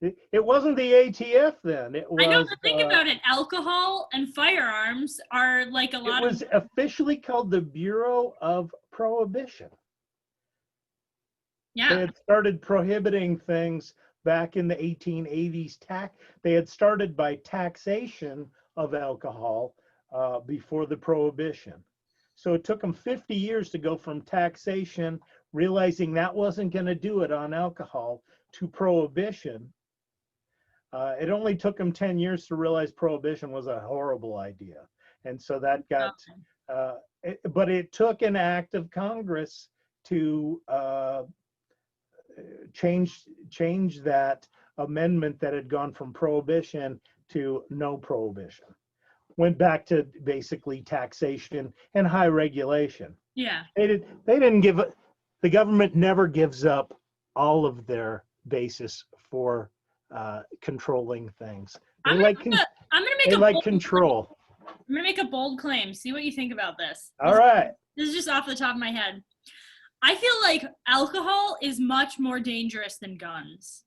it wasn't the ATF then. It was, I know, but think about it. Alcohol and firearms are like a lot of... It was officially called the Bureau of Prohibition. Yeah. They had started prohibiting things back in the 1880s. They had started by taxation of alcohol before the prohibition. So it took them 50 years to go from taxation, realizing that wasn't going to do it on alcohol, to prohibition. It only took them 10 years to realize prohibition was a horrible idea. And so that got, but it took an act of Congress to change that amendment that had gone from prohibition to no prohibition. Went back to basically taxation and high regulation. Yeah. They didn't give it, the government never gives up all of their basis for controlling things. I'm gonna make control. I'm gonna make a bold claim. See what you think about this. All right. This is just off the top of my head. I feel like alcohol is much more dangerous than guns.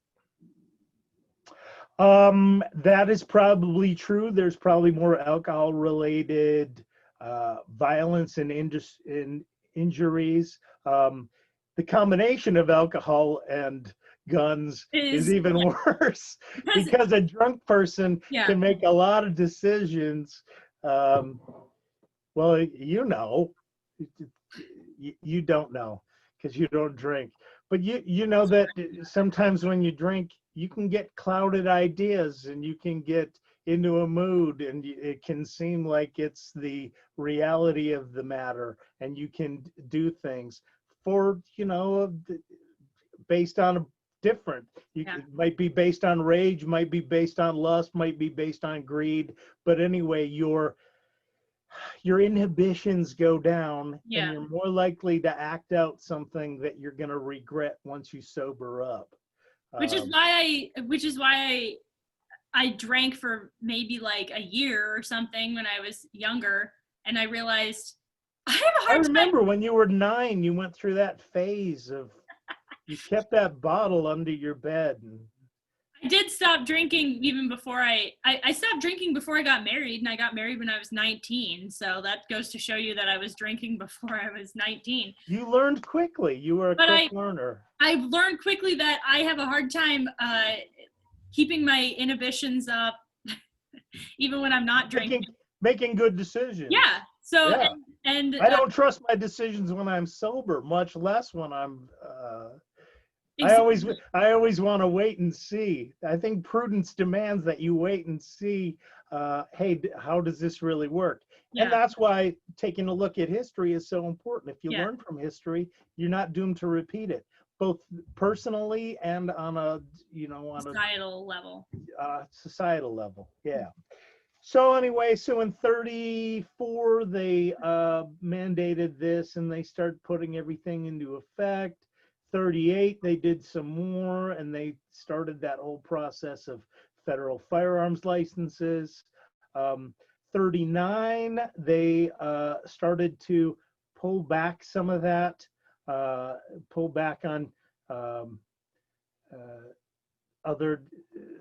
That is probably true. There's probably more alcohol-related violence and injuries. The combination of alcohol and guns is even worse, because a drunk person can make a lot of decisions. Well, you don't know because you don't drink, but you know that sometimes when you drink, you can get clouded ideas and you can get into a mood, and it can seem like it's the reality of the matter, and you can do things for, based on it might be based on rage, might be based on lust, might be based on greed, but anyway, your inhibitions go down, and Yeah. you're more likely to act out something that you're going to regret once you sober up. Which is why I drank for maybe like a year or something when I was younger, and I realized I have a I hard time. remember when you were 9, you went through that phase of you kept that bottle under your bed. And I did stop drinking even before I stopped drinking before I got married, and I got married when I was 19. So that goes to show you that I was drinking before I was 19. you learned quickly. You were a But quick learner. I learned quickly that I have a hard time keeping my inhibitions up, even when I'm not drinking. Making good decisions. Yeah. So Yeah. and I don't trust my decisions when I'm sober, much less when I'm. exactly. I always want to wait and see. I think prudence demands that you wait and see. Hey, how does this really work? Yeah. And that's why taking a look at history is so important. If you Yeah. learn from history, you're not doomed to repeat it, both personally and on a Societal level. Societal level. Yeah. So anyway, so in 34, they mandated this and they started putting everything into effect. 38, they did some more and they started that whole process of federal firearms licenses. 39, they started to pull back some of that, pull back on other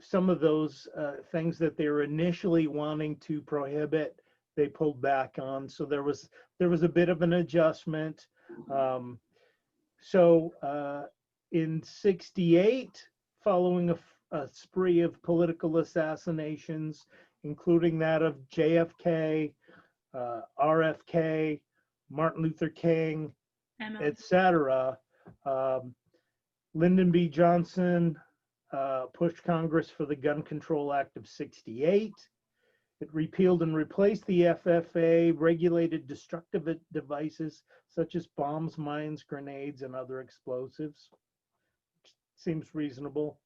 some of those things that they were initially wanting to prohibit. They pulled back on, so there was a bit of an adjustment. In 68, following a spree of political assassinations, including that of JFK, RFK, Martin Luther King, etc., Lyndon B. Johnson pushed Congress for the Gun Control Act of 68. It repealed and replaced the FFA, regulated destructive devices such as bombs, mines, grenades, and other explosives. Seems reasonable,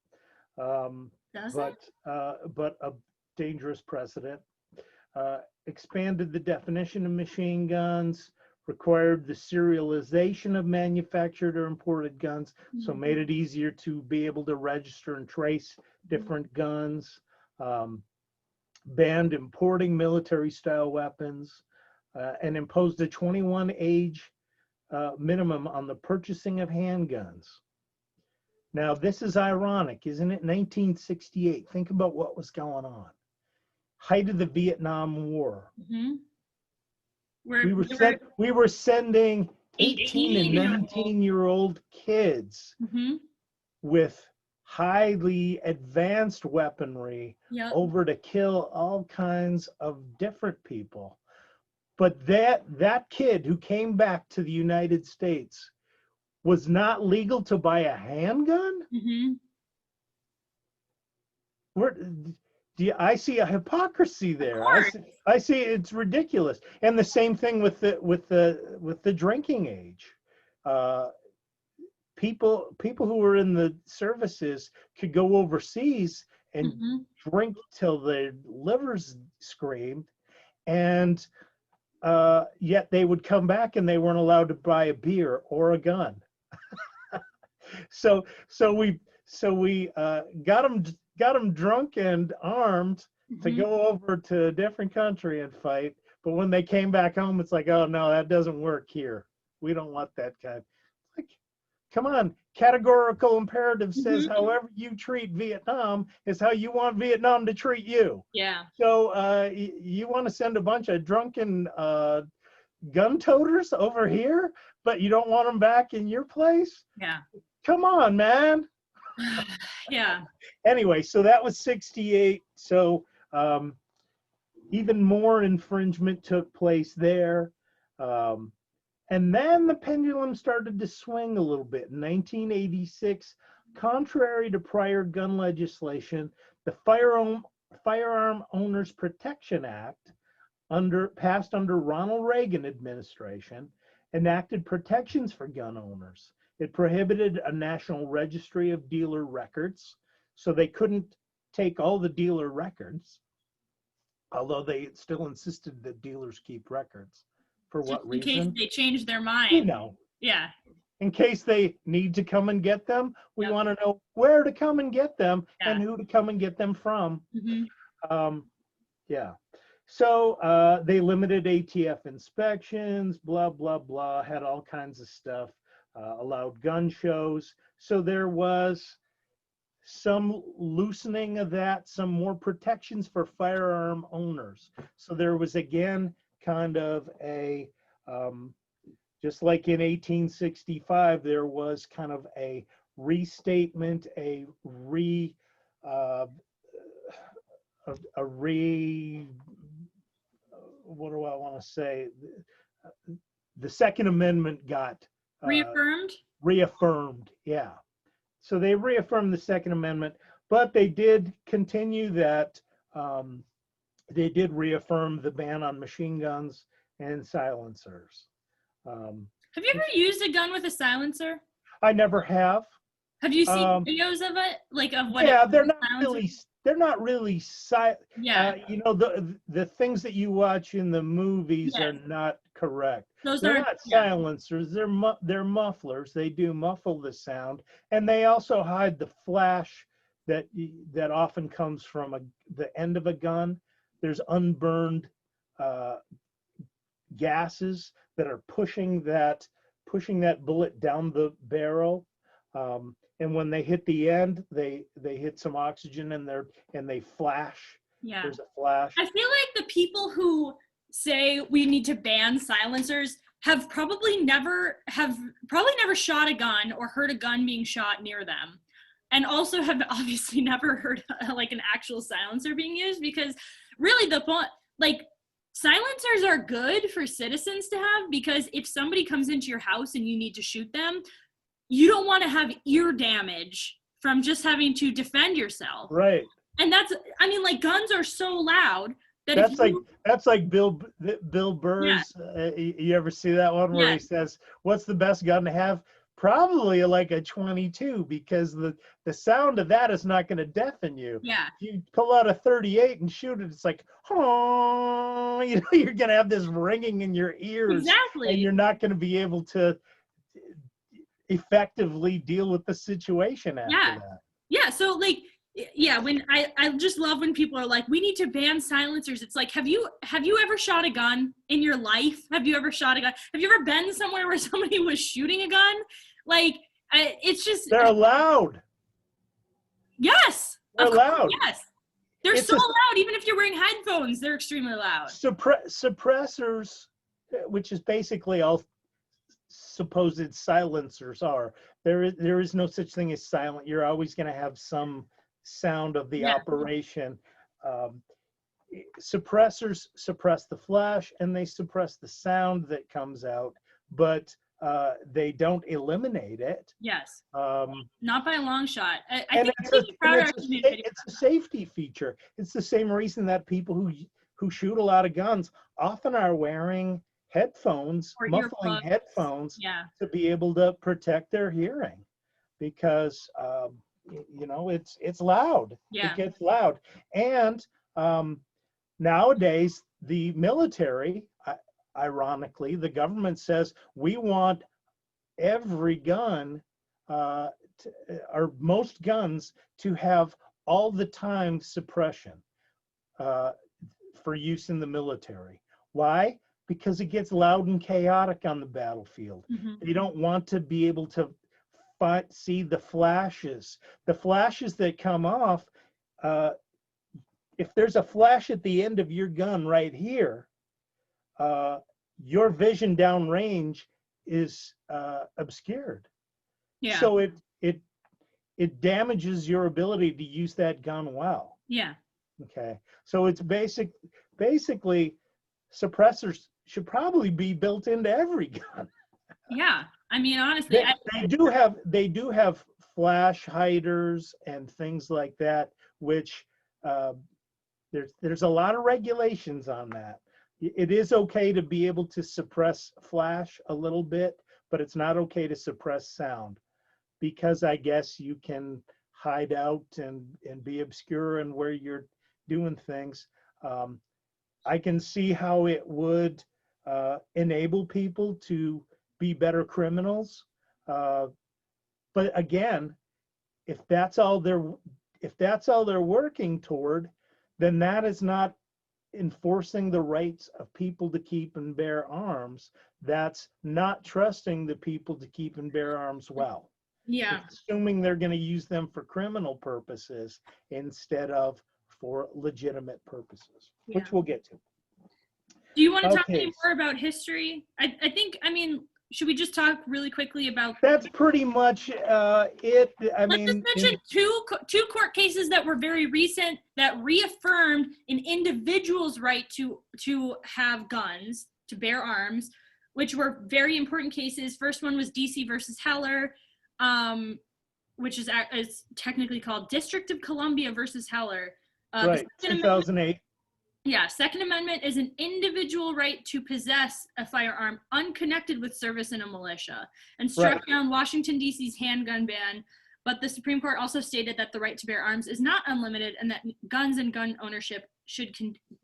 but a dangerous precedent. Expanded the definition of machine guns, required the serialization of manufactured or imported guns, so made it easier to be able to register and trace different guns. Banned importing military-style weapons, and imposed a 21 age minimum on the purchasing of handguns. Now, this is ironic, isn't it? 1968. Think about what was going on. Height of the Vietnam War. Mm-hmm. We were sending 18 and 19-year-old kids with highly advanced weaponry over to kill all kinds of different people. But that kid who came back to the United States was not legal to buy a handgun? I see a hypocrisy there. I see it's ridiculous. And the same thing with the drinking age. People who were in the services could go overseas and drink till their livers screamed, and yet they would come back and they weren't allowed to buy a beer or a gun. so we got them drunk and armed to go over to a different country and fight. But when they came back home, it's like, oh no, that doesn't work here. We don't want that kind. Like, come on, categorical imperative says however you treat Vietnam is how you want Vietnam to treat you. Yeah. So you want to send a bunch of drunken gun toters over here, but you don't want them back in your place? Yeah. Come on, man. Yeah. Anyway, so that was 68. So even more infringement took place there. And then the pendulum started to swing a little bit. In 1986, contrary to prior gun legislation, the Firearm Owners Protection Act, passed under Ronald Reagan administration, enacted protections for gun owners. It prohibited a national registry of dealer records, so they couldn't take all the dealer records. although they still insisted that dealers keep records. For Just what in case reason? they change their We mind. know. Yeah. In case they need to come and get them, we Yep. want to know where to come and get them Yeah. and who to come and get them from. Hmm. Yeah. So they limited ATF inspections, blah, blah, blah, had all kinds of stuff, allowed gun shows. So there was some loosening of that, some more protections for firearm owners. So there was again kind of a, just like in 1865, there was kind of a restatement, uh, a re, what do I want to say? The Second Amendment got Reaffirmed. reaffirmed. Yeah. So they reaffirmed the Second Amendment, but they did continue that. They did reaffirm the ban on machine guns and silencers. Have you ever used a gun with a silencer? I never have. Have you seen Um, videos of it? Like of what yeah, it they're not silencer? really. They're not really. Yeah. You know, the things that you watch in the movies Yes. are not correct. Those They're aren't. not Yeah. silencers. They're mufflers. They do muffle the sound, and they also hide the flash that often comes from the end of a gun. There's unburned gases that are pushing that bullet down the barrel. And when they hit the end, they hit some oxygen and they flash. Yeah. There's a flash. I feel like the people who say we need to ban silencers have probably never shot a gun or heard a gun being shot near them, and also have obviously never heard like an actual silencer being used, because really the point, like, silencers are good for citizens to have, because if somebody comes into your house and you need to shoot them, you don't want to have ear damage from just having to defend yourself. Right. And that's, I mean, like, guns are so loud that that's like Bill Burr's. Yeah. You ever see that one where he says, "What's the best gun to have?" Probably like a 22, because the sound of that is not going to deafen you. Yeah. If you pull out a 38 and shoot it, it's like, oh, you know, you're going to have this ringing in your ears. Exactly. And you're not going to be able to effectively deal with the situation after that. Yeah. So, like, yeah, when I just love when people are like, we need to ban silencers. It's like, have you ever shot a gun in your life? Have you ever shot a gun? Have you ever been somewhere where somebody was shooting a gun? Like, it's just, they're loud. Yes. They're loud. Yes. They're so loud. Even if you're wearing headphones, they're extremely loud. Suppressors, which is basically all supposed silencers are. There is no such thing as silent. You're always going to have some sound of the operation. Suppressors suppress the flash and they suppress the sound that comes out, but they don't eliminate it. Yes. Not by a long shot. It's a safety feature. It's the same reason that people who shoot a lot of guns often are wearing headphones, or muffling earplugs. headphones, to be able to protect their hearing, because you know, it's loud. Yeah. It gets loud. And nowadays the military, ironically, the government says we want every gun, or most guns, to have all the time suppression for use in the military. Why? Because it gets loud and chaotic on the battlefield. Mm-hmm. They don't want to be able to see the flashes that come off. If there's a flash at the end of your gun right here, your vision downrange is obscured. Yeah. So it damages your ability to use that gun well. Yeah. Okay. So it's basically suppressors should probably be built into every gun. Yeah. I mean, honestly, they do have flash hiders and things like that, which there's a lot of regulations on that. It is okay to be able to suppress flash a little bit, but it's not okay to suppress sound, because I guess you can hide out and be obscure in where you're doing things. I can see how it would enable people to be better criminals. But again, if that's all they're working toward, then that is not enforcing the rights of people to keep and bear arms. That's not trusting the people to keep and bear arms well. Yeah. It's assuming they're going to use them for criminal purposes instead of for legitimate purposes, Yeah. which we'll get to. Do you want to talk Okay. any more about history? I think, I mean, should we just talk really quickly about? That's pretty much it. I Let's mean, just mention two court cases that were very recent that reaffirmed an individual's right to have guns, to bear arms, which were very important cases. First one was DC versus Heller, which is technically called District of Columbia versus Heller. right, 2008. Yeah, Second Amendment is an individual right to possess a firearm unconnected with service in a militia, and struck down Washington, D.C.'s handgun ban. But the Supreme Court also stated that the right to bear arms is not unlimited and that guns and gun ownership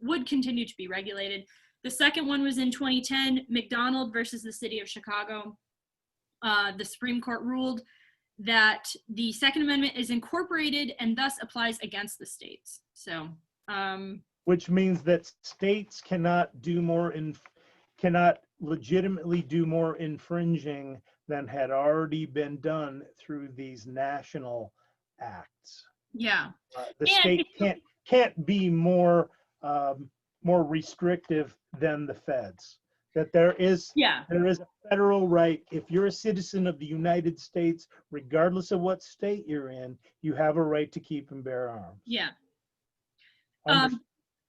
would continue to be regulated. The second one was in 2010, McDonald versus the City of Chicago. The Supreme Court ruled that the Second Amendment is incorporated and thus applies against the states. So, which means that states cannot legitimately do more infringing than had already been done through these national acts. Yeah. The state can't be more restrictive than the feds. That there is a federal right. If you're a citizen of the United States, regardless of what state you're in, you have a right to keep and bear arms. Yeah.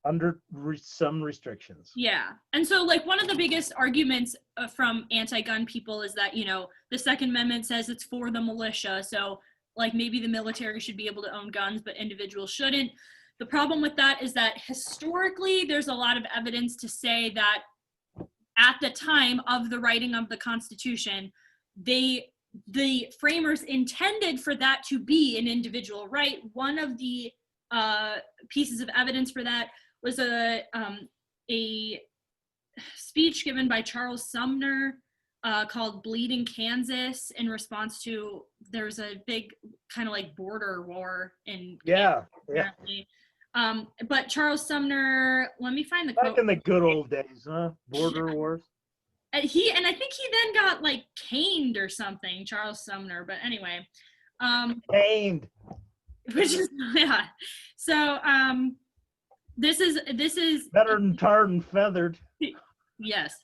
Under some restrictions. Yeah. And so, like, one of the biggest arguments from anti-gun people is that, you know, the Second Amendment says it's for the militia. So, like, maybe the military should be able to own guns, but individuals shouldn't. The problem with that is that historically, there's a lot of evidence to say that at the time of the writing of the Constitution, the framers intended for that to be an individual right. One of the pieces of evidence for that was a speech given by Charles Sumner called Bleeding Kansas in response to, there's a big kind of like border war in Kansas, apparently. But Charles Sumner, let me find the quote. Back in the good old days, huh? Border wars. And I think he then got like caned or something, Charles Sumner. But anyway, Caned. Which is So this is better than tarred and feathered. Yes.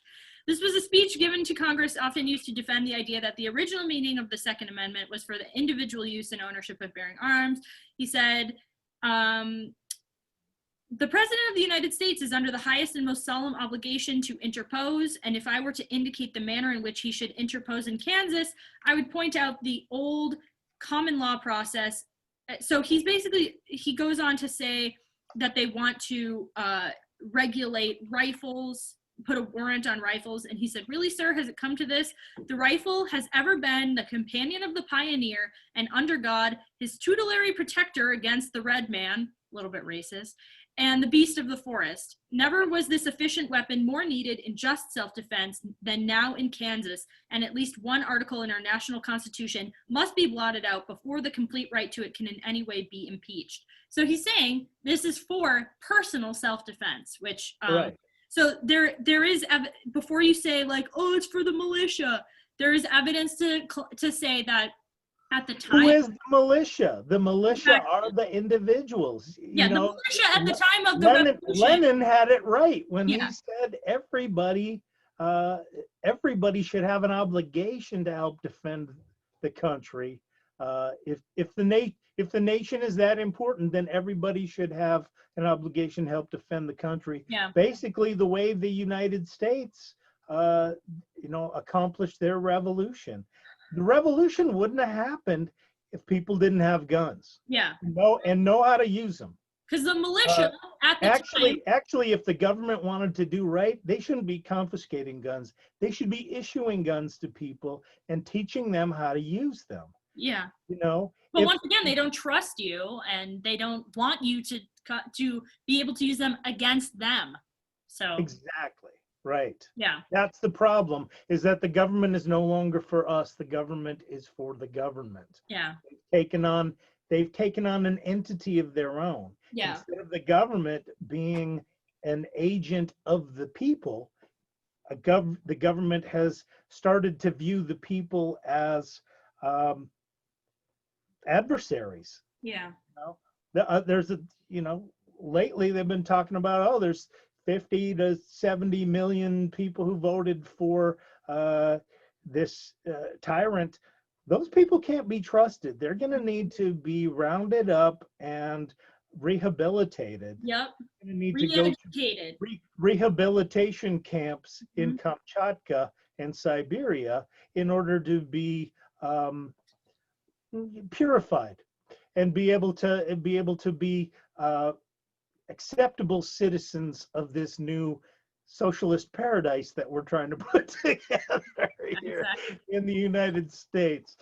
This was a speech given to Congress, often used to defend the idea that the original meaning of the Second Amendment was for the individual use and ownership of bearing arms. He said, the President of the United States is under the highest and most solemn obligation to interpose, and if I were to indicate the manner in which he should interpose in Kansas, I would point out the old common law process. So he goes on to say that they want to regulate rifles, put a warrant on rifles, and he said, really, sir, has it come to this? The rifle has ever been the companion of the pioneer, and under God, his tutelary protector against the red man, a little bit racist, and the beast of the forest. Never was this efficient weapon more needed in just self-defense than now in Kansas, and at least one article in our national constitution must be blotted out before the complete right to it can in any way be impeached. So he's saying this is for personal self-defense, which, right. So there is, before you say like, oh, it's for the militia, there is evidence to say that at the time. Who is the militia? The militia are the individuals. Yeah, the militia at the time of the revolution. Lenin had it right when he said everybody should have an obligation to help defend the country. If the nation is that important, then everybody should have an obligation to help defend the country. Yeah. Basically, the way the United States, accomplished their revolution. The revolution wouldn't have happened if people didn't have guns. Yeah. Know how to use them. Because the militia at the time. Actually, if the government wanted to do right, they shouldn't be confiscating guns. They should be issuing guns to people and teaching them how to use them. Yeah. But once again, they don't trust you, and they don't want you to be able to use them against them. So Exactly. Right. yeah, That's the problem, is that the government is no longer for us. The government is for the government. yeah, Taken on, they've taken on an entity of their own. yeah, Instead of the government being an agent of the people, the government has started to view the people as um, adversaries. yeah, You know? There's a, you know, lately they've been talking about, oh, there's 50 to 70 million people who voted for this tyrant. Those people can't be trusted. They're going to need to be rounded up and rehabilitated. yep, Going to need to go to re-educated. rehabilitation camps in Mhm. Kamchatka and Siberia in order to be purified and be acceptable citizens of this new socialist paradise that we're trying to put together here Exactly. in the United States.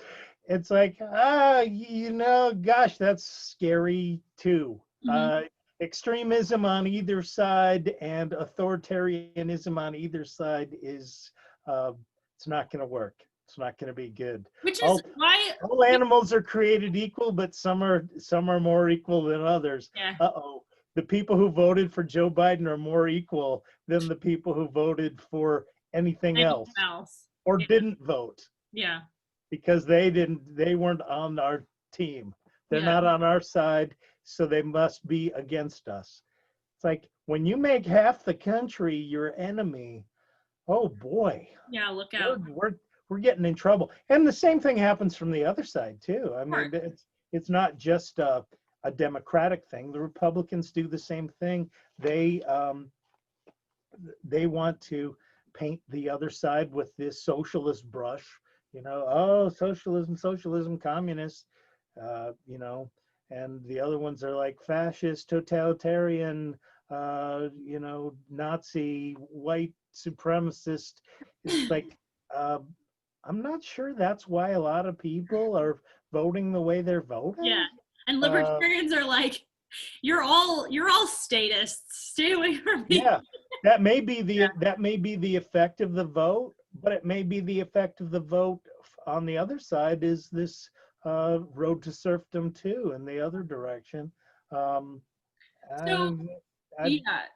It's like, gosh, that's scary too. Mhm. Extremism on either side and authoritarianism on either side is, it's not going to work. It's not going to be good. Which is All, why, all animals are created equal, but some are more equal than others. yeah, Uh-oh. The people who voted for Joe Biden are more equal than the people who voted for anything anything else else. or Yeah, didn't vote yeah, because they weren't on our team. They're yeah, not on our side, so they must be against us. It's like when you make half the country your enemy, oh boy, yeah. Look we're out. we're we're getting in trouble. And the same thing happens from the other side too. I Of course. mean, it's not just a Democratic thing. The Republicans do the same thing. They want to paint the other side with this socialist brush. You know, oh, socialism, socialism, communist. You know, and the other ones are like fascist, totalitarian. Nazi, white supremacist. It's like, uh, I'm not sure that's why a lot of people are voting the way they're Yeah. voting. And Uh, libertarians are like, you're all statists. Stay away from me. yeah, that may be the effect of the vote, but it may be the effect of the vote on the other side is this road to serfdom too, in the other direction. Um, So and I, yeah,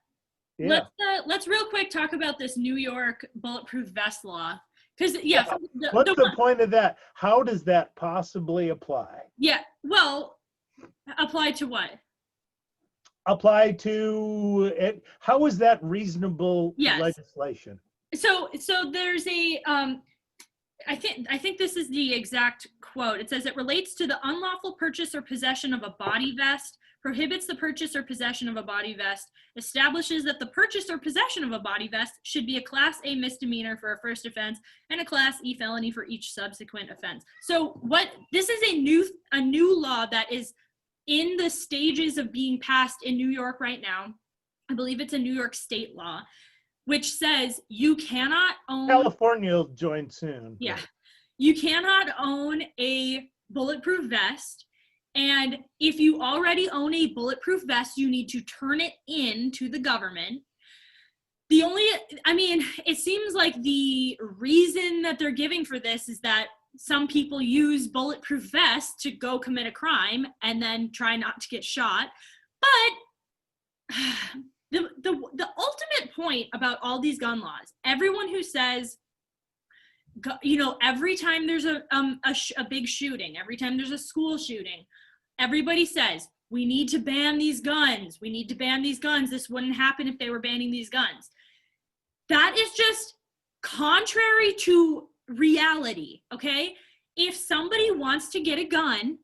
yeah, let's real quick talk about this New York bulletproof vest law. Because yeah. yeah, What's the point of that? How does that possibly apply? yeah, well, apply to what? Apply to it? How is that reasonable Yes. legislation? So there's a I think this is the exact quote. It says it relates to the unlawful purchase or possession of a body vest, prohibits the purchase or possession of a body vest, establishes that the purchase or possession of a body vest should be a Class A misdemeanor for a first offense and a Class E felony for each subsequent offense. So this is a new law that is in the stages of being passed in New York right now. I believe it's a New York state law, which says you cannot own. California will join soon. Yeah. You cannot own a bulletproof vest. And if you already own a bulletproof vest, you need to turn it in to the government. It seems like the reason that they're giving for this is that some people use bulletproof vests to go commit a crime and then try not to get shot. But the ultimate point about all these gun laws, everyone who says, every time there's a big shooting, every time there's a school shooting, everybody says, we need to ban these guns. We need to ban these guns. This wouldn't happen if they were banning these guns. That is just contrary to reality, okay? If somebody wants to get a gun,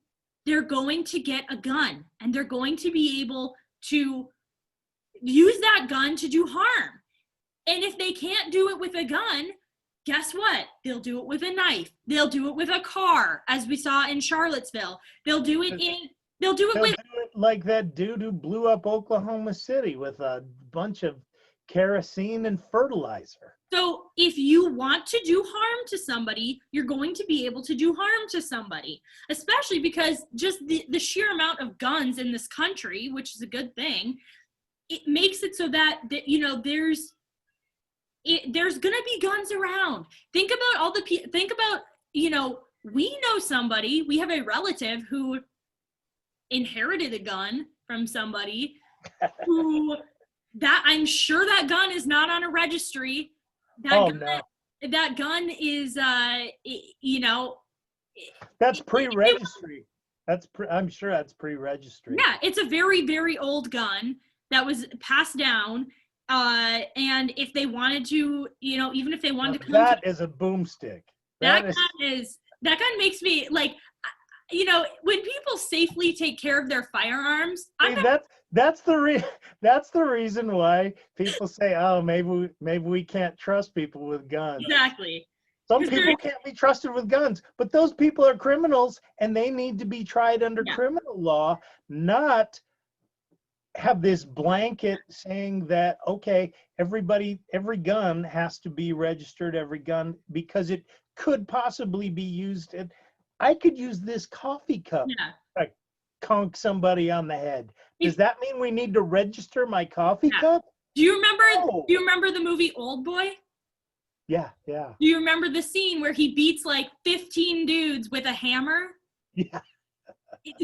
they're going to get a gun, and they're going to be able to use that gun to do harm. And if they can't do it with a gun, guess what? They'll do it with a knife. They'll do it with a car, as we saw in Charlottesville. They'll do it like that dude who blew up Oklahoma City with a bunch of kerosene and fertilizer. So if you want to do harm to somebody, you're going to be able to do harm to somebody, especially because just the sheer amount of guns in this country, which is a good thing, it makes it so that you know, there's gonna be guns around. Think about all the think about, you know, we know somebody, we have a relative who inherited a gun from somebody who, that I'm sure that gun is not on a registry. That gun is you know, That's pre-registry. I'm sure that's pre-registry. Yeah, it's a very, very old gun that was passed down. And if they wanted to, you know, even if they wanted to come, that is a boomstick. That gun makes me like, you know, when people safely take care of their firearms. That's the reason why people say, oh, maybe we can't trust people with guns. Exactly. Some people can't be trusted with guns, but those people are criminals and they need to be tried under criminal law, not have this blanket saying that, okay, every gun has to be registered, every gun, because it could possibly be used. I could use this coffee cup to conk somebody on the head. Does that mean we need to register my coffee cup? Do you remember the movie Old Boy? Yeah. Do you remember the scene where he beats like 15 dudes with a hammer? Yeah.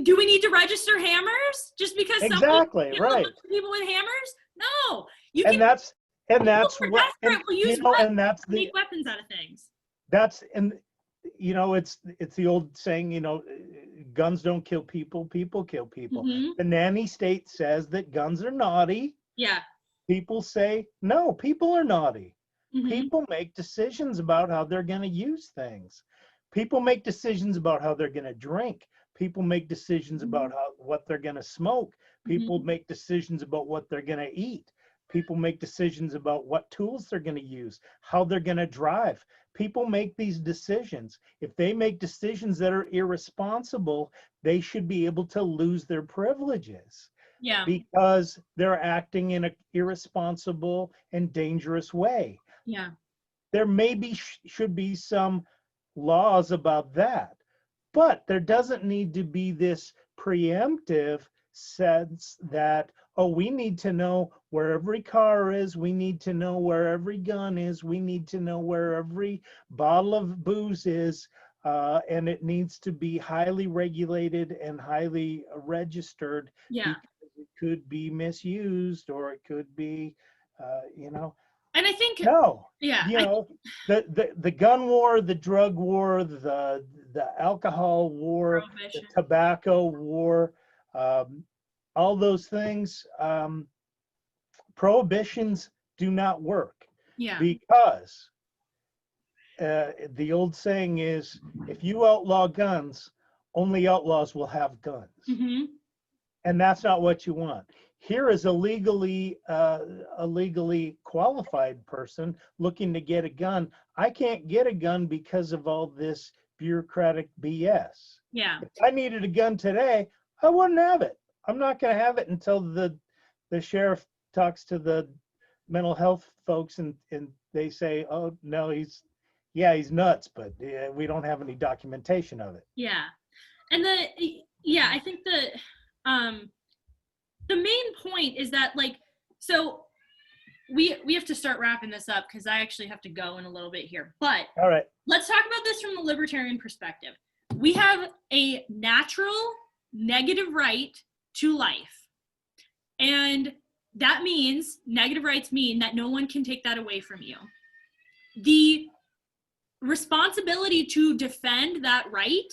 Do we need to register hammers just because exactly right people with hammers? No. And that's what make weapons out of things. You know, it's the old saying, you know, guns don't kill people, people kill people. Mm-hmm. The nanny state says that guns are naughty. Yeah. People say, no, people are naughty. Mm-hmm. People make decisions about how they're going to use things. People make decisions about how they're going to drink. People make decisions about what they're going to smoke. People make decisions about what they're going to eat. People make decisions about what tools they're going to use, how they're going to drive. People make these decisions. If they make decisions that are irresponsible, they should be able to lose their privileges. Yeah. Because they're acting in an irresponsible and dangerous way. Yeah. There should be some laws about that. But there doesn't need to be this preemptive sense that, oh, we need to know where every car is. We need to know where every gun is. We need to know where every bottle of booze is. And it needs to be highly regulated and highly registered. Yeah. Because it could be misused, or it could be, you know. And I think you know, the gun war, the drug war, the alcohol war, the tobacco war, all those things, prohibitions do not work. Yeah. Because the old saying is, if you outlaw guns, only outlaws will have guns. Mm-hmm. And that's not what you want. Here is a legally qualified person looking to get a gun. I can't get a gun because of all this bureaucratic BS. Yeah. If I needed a gun today, I wouldn't have it. I'm not going to have it until the sheriff talks to the mental health folks and they say, oh, no, he's nuts, but we don't have any documentation of it. Yeah. And I think the main point is that, like, so we have to start wrapping this up because I actually have to go in a little bit here. But all right, let's talk about this from the libertarian perspective. We have a natural negative right to life. And that means negative rights mean that no one can take that away from you. The responsibility to defend that right,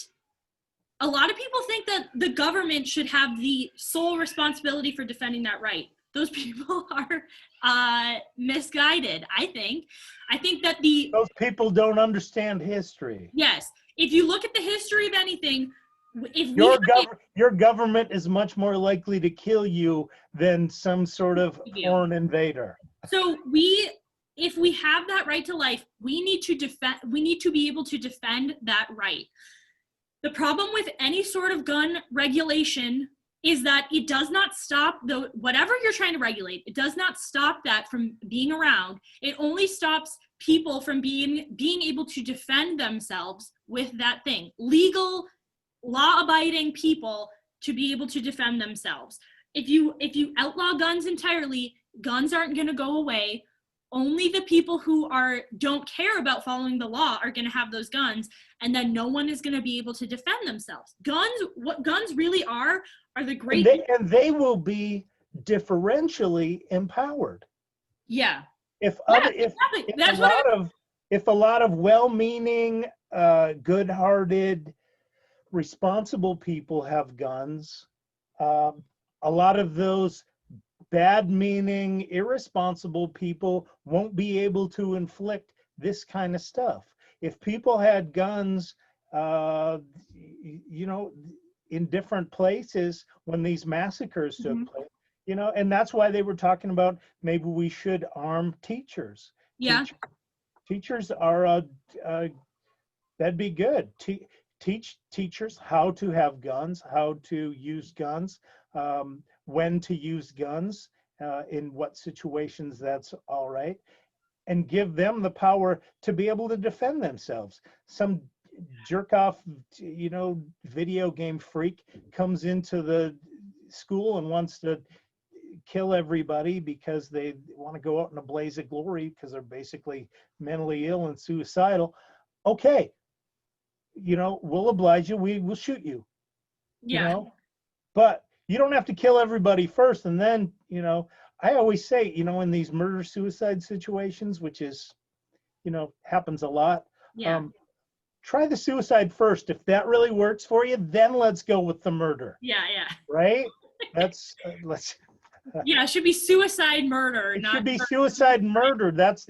a lot of people think that the government should have the sole responsibility for defending that right. Those people are misguided, I think. I think that those people don't understand history. Yes. If you look at the history of anything, your government is much more likely to kill you than some sort of foreign invader. So if we have that right to life, we need to be able to defend that right. The problem with any sort of gun regulation is that it does not stop whatever you're trying to regulate. It does not stop that from being around. It only stops people from being able to defend themselves with that thing. Legal, law-abiding people to be able to defend themselves. if you outlaw guns entirely, guns aren't going to go away. Only the people who don't care about following the law are going to have those guns, and then no one is going to be able to defend themselves. What guns really are the great. And they will be differentially empowered. Yeah. If a lot of well-meaning, good-hearted, responsible people have guns, a lot of those bad-meaning, irresponsible people won't be able to inflict this kind of stuff. If people had guns, in different places when these massacres took place, and that's why they were talking about maybe we should arm teachers. Yeah. Teachers are, that'd be good. Teach teachers how to have guns, how to use guns, when to use guns, in what situations that's all right, and give them the power to be able to defend themselves. Some jerk off, video game freak comes into the school and wants to kill everybody because they want to go out in a blaze of glory because they're basically mentally ill and suicidal. Okay, we'll oblige you. We will shoot you. Yeah. But you don't have to kill everybody first. And then, I always say, in these murder-suicide situations, which is, happens a lot. Yeah. Try the suicide first. If that really works for you, then let's go with the murder. Yeah. Yeah. Right? That's Yeah, it should be suicide murder. It should be suicide murder. That's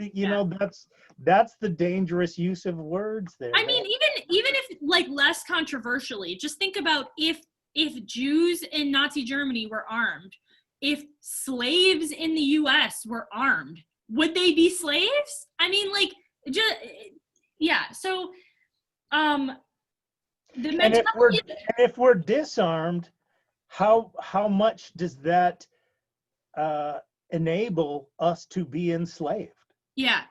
that's the dangerous use of words there. I mean, even if like less controversially, just think about if Jews in Nazi Germany were armed, if slaves in the US were armed, would they be slaves? I mean, like, just yeah. So, if we're disarmed, how much does that enable us to be enslaved? Yeah.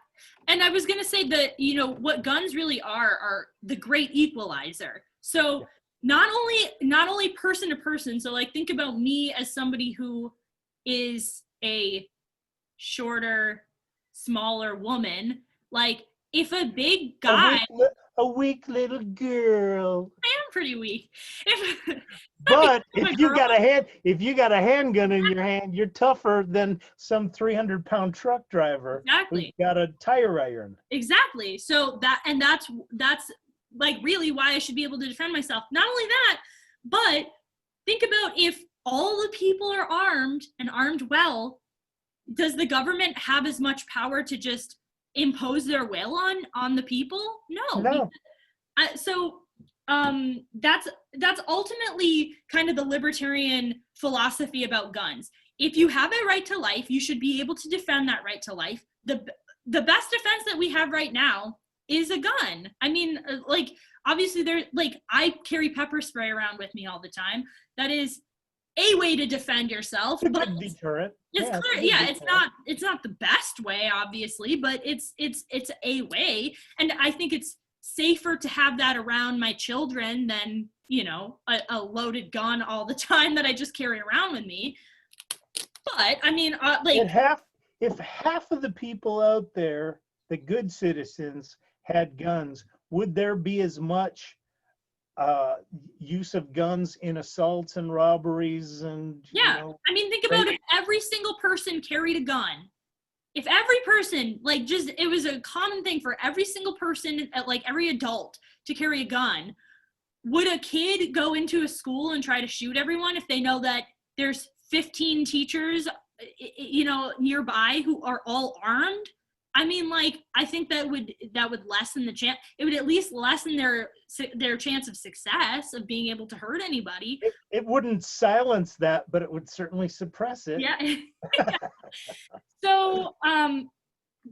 And I was going to say that, what guns really are the great equalizer. So not only person to person. So like, think about me as somebody who is a shorter, smaller woman. Like, if a big guy, a weak little girl. I am pretty weak. But if you got a handgun in your hand, you're tougher than some 300-pound truck driver. Exactly. Who's got a tire iron. Exactly. So that's like really why I should be able to defend myself. Not only that, but think about if all the people are armed and armed well, does the government have as much power to just impose their will on the people? No. That's ultimately kind of the libertarian philosophy about guns. If you have a right to life, you should be able to defend that right to life. The best defense that we have right now is a gun. I mean, like, obviously I carry pepper spray around with me all the time. That is a way to defend yourself. It's a deterrent. It's clear. Yeah, it's not the best way, obviously, but it's a way. And I think it's safer to have that around my children than, a loaded gun all the time that I just carry around with me. But I mean, if half of the people out there, the good citizens, had guns, would there be as much use of guns in assaults and robberies and I mean, think about if every single person carried a gun. If every person, like, just, it was a common thing for every single person, like every adult, to carry a gun, would a kid go into a school and try to shoot everyone if they know that there's 15 teachers, nearby who are all armed? I mean, like, I think that would lessen the chance. It would at least lessen their chance of success of being able to hurt anybody. It wouldn't silence that, but it would certainly suppress it. Yeah. So,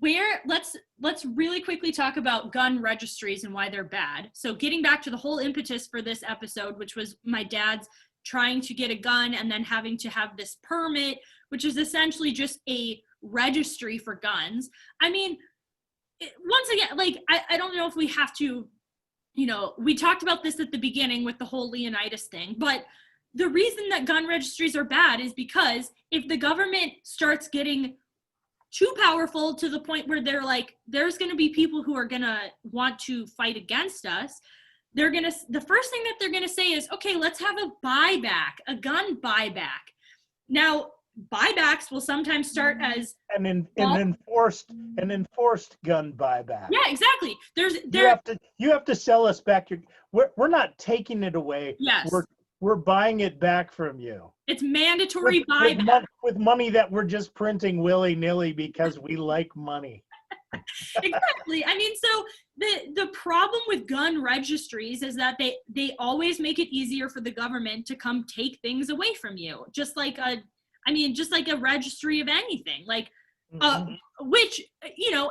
let's really quickly talk about gun registries and why they're bad. So, getting back to the whole impetus for this episode, which was my dad's trying to get a gun and then having to have this permit, which is essentially just a registry for guns. I mean, once again, like, I don't know if we have to, we talked about this at the beginning with the whole Leonidas thing, but the reason that gun registries are bad is because if the government starts getting too powerful to the point where they're like, there's going to be people who are going to want to fight against us, the first thing that they're going to say is, okay, let's have a buyback, a gun buyback. Now, buybacks will sometimes start as an enforced gun buyback. Yeah, exactly. You have to sell us back we're not taking it away. Yes. We're buying it back from you. It's mandatory buyback. With money that we're just printing willy-nilly because we like money. Exactly. I mean, so the problem with gun registries is that they always make it easier for the government to come take things away from you. Just like a registry of anything. Like which,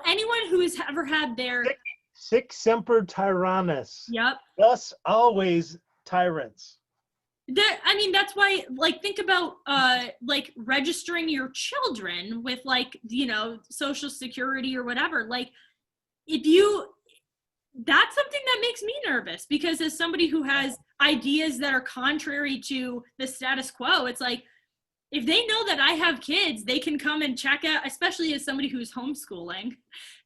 anyone who has ever had their sic semper tyrannis. Yep. Thus always tyrants. That's why, like, think about like registering your children with, like, Social Security or whatever. Like, that's something that makes me nervous, because as somebody who has ideas that are contrary to the status quo, it's like, if they know that I have kids, they can come and check out, especially as somebody who's homeschooling,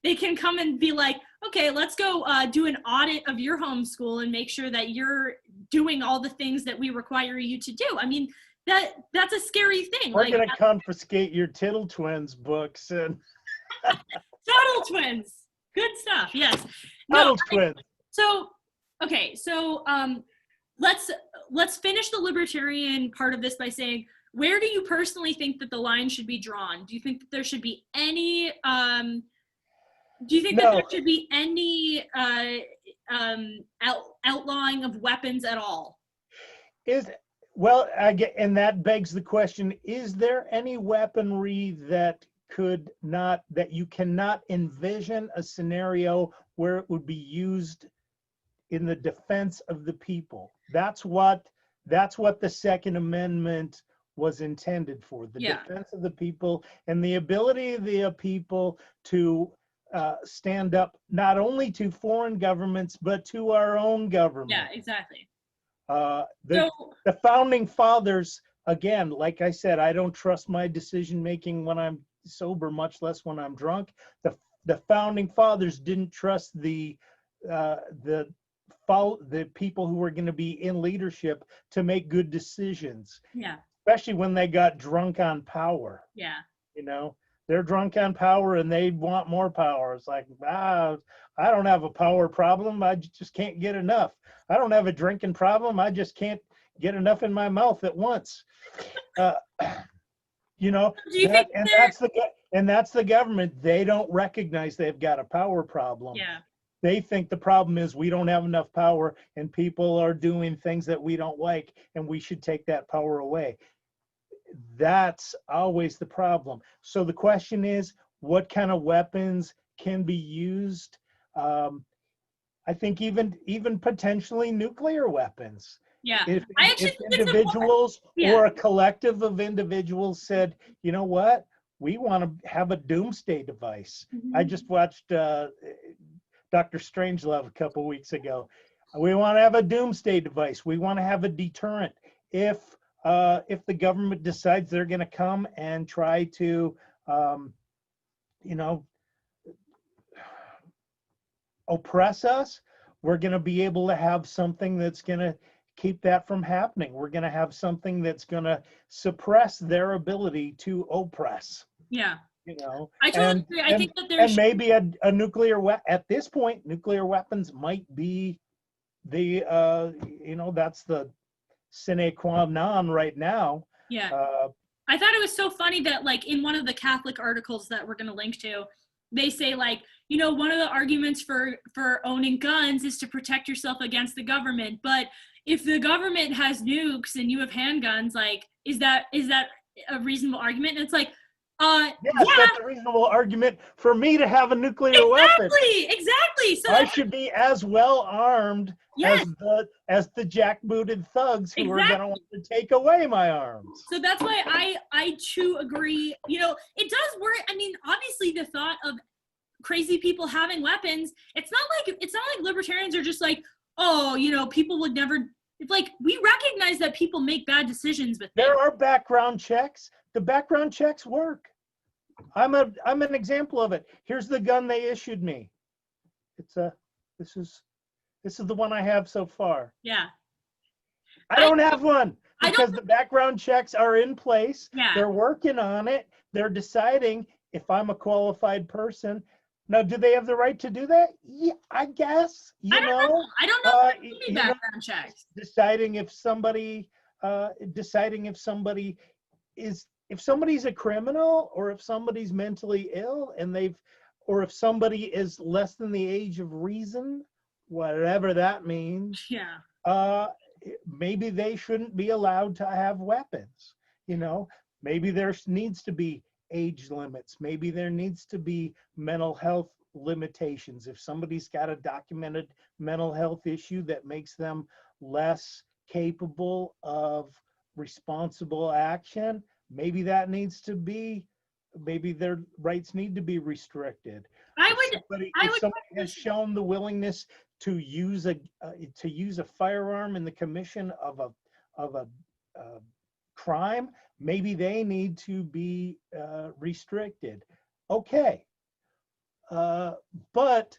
they can come and be like, okay, let's go do an audit of your homeschool and make sure that you're doing all the things that we require you to do. I mean, that's a scary thing. We're going to confiscate your Tittle Twins books and Tuttle Twins. Good stuff. Yes. Tuttle Twins. Okay. So let's finish the libertarian part of this by saying, where do you personally think that the line should be drawn? Do you think that there should be any outlawing of weapons at all? And that begs the question, is there any weaponry that you cannot envision a scenario where it would be used in the defense of the people? That's what the Second Amendment was intended for, the defense of the people and the ability of the people to stand up not only to foreign governments, but to our own government. Yeah, exactly. The founding fathers, again, like I said, I don't trust my decision-making when I'm sober, much less when I'm drunk. The founding fathers didn't trust the people who were going to be in leadership to make good decisions. Yeah. Especially when they got drunk on power. Yeah. They're drunk on power and they want more power. It's like, I don't have a power problem. I just can't get enough. I don't have a drinking problem. I just can't get enough in my mouth at once. That's the government. They don't recognize they've got a power problem. Yeah. They think the problem is we don't have enough power and people are doing things that we don't like and we should take that power away. That's always the problem. So the question is, what kind of weapons can be used? I think even potentially nuclear weapons. Yeah. If individuals or a collective of individuals said, you know what, we want to have a doomsday device. Mm-hmm. I just watched Dr. Strangelove a couple weeks ago. We want to have a doomsday device. We want to have a deterrent. If the government decides they're going to come and try to, oppress us, we're going to be able to have something that's going to keep that from happening. We're going to have something that's going to suppress their ability to oppress. Yeah. I totally agree. I think that there's maybe a nuclear at this point, nuclear weapons might be the that's the sine qua non right now. Yeah. I thought it was so funny that, like, in one of the Catholic articles that we're going to link to, they say, like, one of the arguments for owning guns is to protect yourself against the government. But if the government has nukes and you have handguns, like, is that a reasonable argument? And it's like, that's a reasonable argument for me to have a nuclear weapon. Exactly. So I should be as well armed as the jackbooted thugs who are going to want to take away my arms. So that's why I too agree. It does work. I mean, obviously the thought of crazy people having weapons, it's not like libertarians are just like, oh, people would never it's like, we recognize that people make bad decisions with There things. are background checks. The background checks work. I'm an example of it. Here's the gun they issued me. This is the one I have so far. Yeah. I don't have one I don't- because the background checks are in place. Yeah. They're working on it. They're deciding if I'm a qualified person. Now, do they have the right to do that? Yeah, I guess. I don't know. I don't know if there's any background checks. Deciding if somebody's a criminal, or if somebody's mentally ill or if somebody is less than the age of reason, whatever that means. Yeah. Maybe they shouldn't be allowed to have weapons. Maybe there needs to be age limits. Maybe there needs to be mental health limitations. If somebody's got a documented mental health issue that makes them less capable of responsible action, maybe their rights need to be restricted. If somebody has shown the willingness to use a firearm in the commission of a crime, maybe they need to be restricted. Okay, but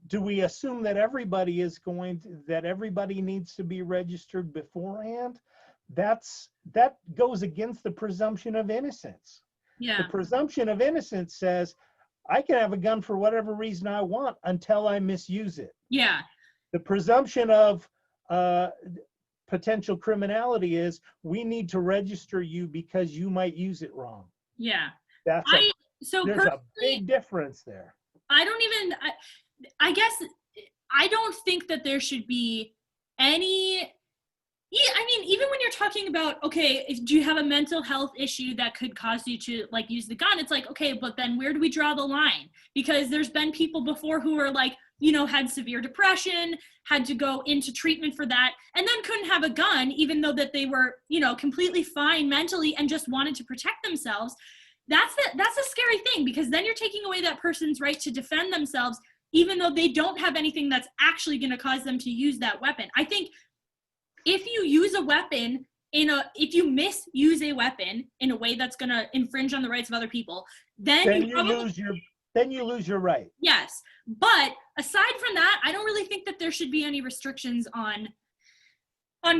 do we assume that everybody needs to be registered beforehand? That goes against the presumption of innocence. Yeah. The presumption of innocence says I can have a gun for whatever reason I want until I misuse it. Yeah. The presumption of potential criminality is we need to register you because you might use it wrong. Yeah. There's a big difference there. I guess I don't think that there should be any. Yeah, I mean, even when you're talking about, okay, do you have a mental health issue that could cause you to like use the gun? It's like, okay, but then where do we draw the line? Because there's been people before who are like, had severe depression, had to go into treatment for that, and then couldn't have a gun, even though that they were, completely fine mentally and just wanted to protect themselves. That's a scary thing, because then you're taking away that person's right to defend themselves, even though they don't have anything that's actually going to cause them to use that weapon. I think if you use a weapon if you misuse a weapon in a way that's going to infringe on the rights of other people, then you lose your right. Yes. But aside from that, I don't really think that there should be any restrictions on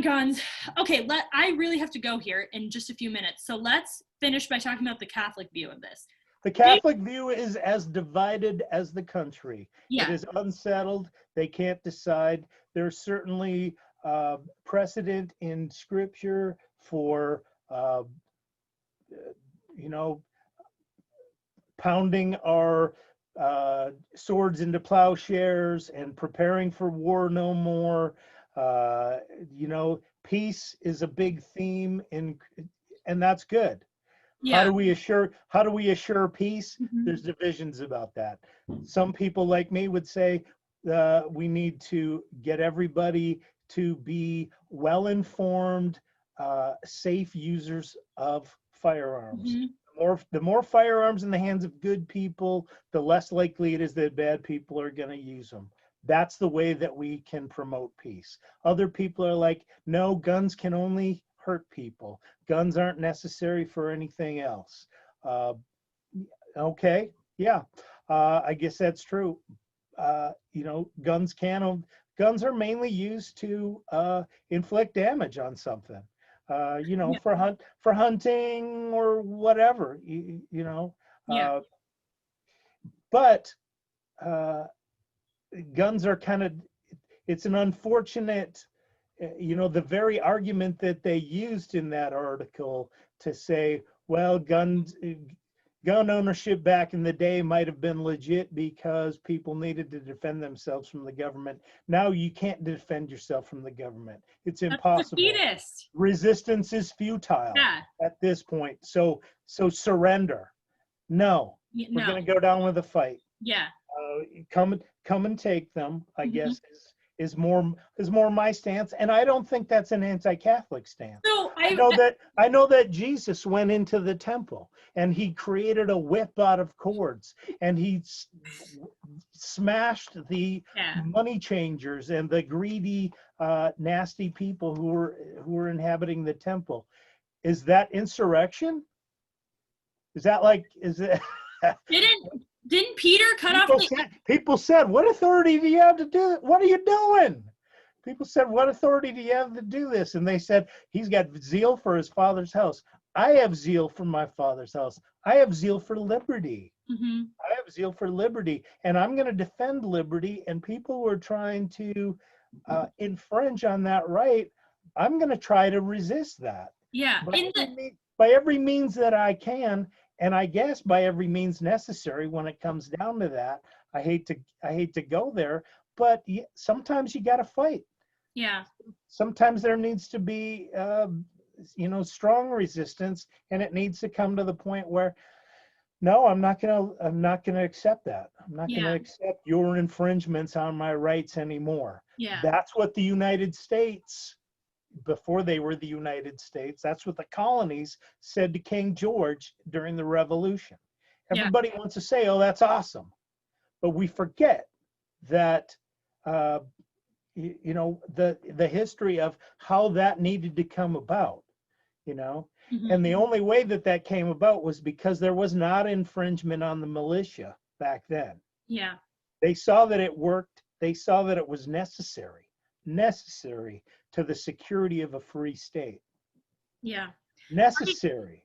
guns. Okay, I really have to go here in just a few minutes. So let's finish by talking about the Catholic view of this. The Catholic view is as divided as the country. Yeah. It is unsettled. They can't decide. There's certainly precedent in Scripture for, pounding our swords into plowshares and preparing for war no more. Peace is a big theme, and that's good. Yeah. How do we assure peace? Mm-hmm. There's divisions about that. Some people like me would say we need to get everybody to be well-informed, safe users of firearms. Mm-hmm. The more firearms in the hands of good people, the less likely it is that bad people are going to use them. That's the way that we can promote peace. Other people are like, no, guns can only hurt people. Guns aren't necessary for anything else. Okay, yeah, I guess that's true. Guns are mainly used to inflict damage on something. For hunting or whatever. Yeah. But guns are it's an unfortunate. The very argument that they used in that article to say, well, gun ownership back in the day might have been legit because people needed to defend themselves from the government. Now you can't defend yourself from the government. It's impossible. Resistance is futile at this point. So surrender. No, we're going to go down with a fight. Yeah. Come and take them, I guess is more my stance, and I don't think that's an anti-Catholic stance. So I know that Jesus went into the temple and he created a whip out of cords, and he smashed the money changers and the greedy, nasty people who were inhabiting the temple. Is that insurrection? Is that like, is it? Didn't Peter cut off People said, what authority do you have to do it? What are you doing? People said, what authority do you have to do this? And they said, he's got zeal for his father's house. I have zeal for my father's house. I have zeal for liberty. Mm-hmm. I have zeal for liberty, and I'm going to defend liberty. And people who are trying to infringe on that right, I'm going to try to resist that. Yeah. By every means that I can, and I guess by every means necessary when it comes down to that. I hate to go there, but sometimes you got to fight. Yeah. Sometimes there needs to be strong resistance, and it needs to come to the point where, no, I'm not gonna accept that. I'm not gonna accept your infringements on my rights anymore. Yeah. That's what the United States, before they were the United States, that's what the colonies said to King George during the Revolution. Everybody wants to say, oh, that's awesome. But we forget that, the history of how that needed to come about, Mm-hmm. And the only way that came about was because there was not infringement on the militia back then. Yeah. They saw that it worked. They saw that it was necessary to the security of a free state. Yeah. Necessary.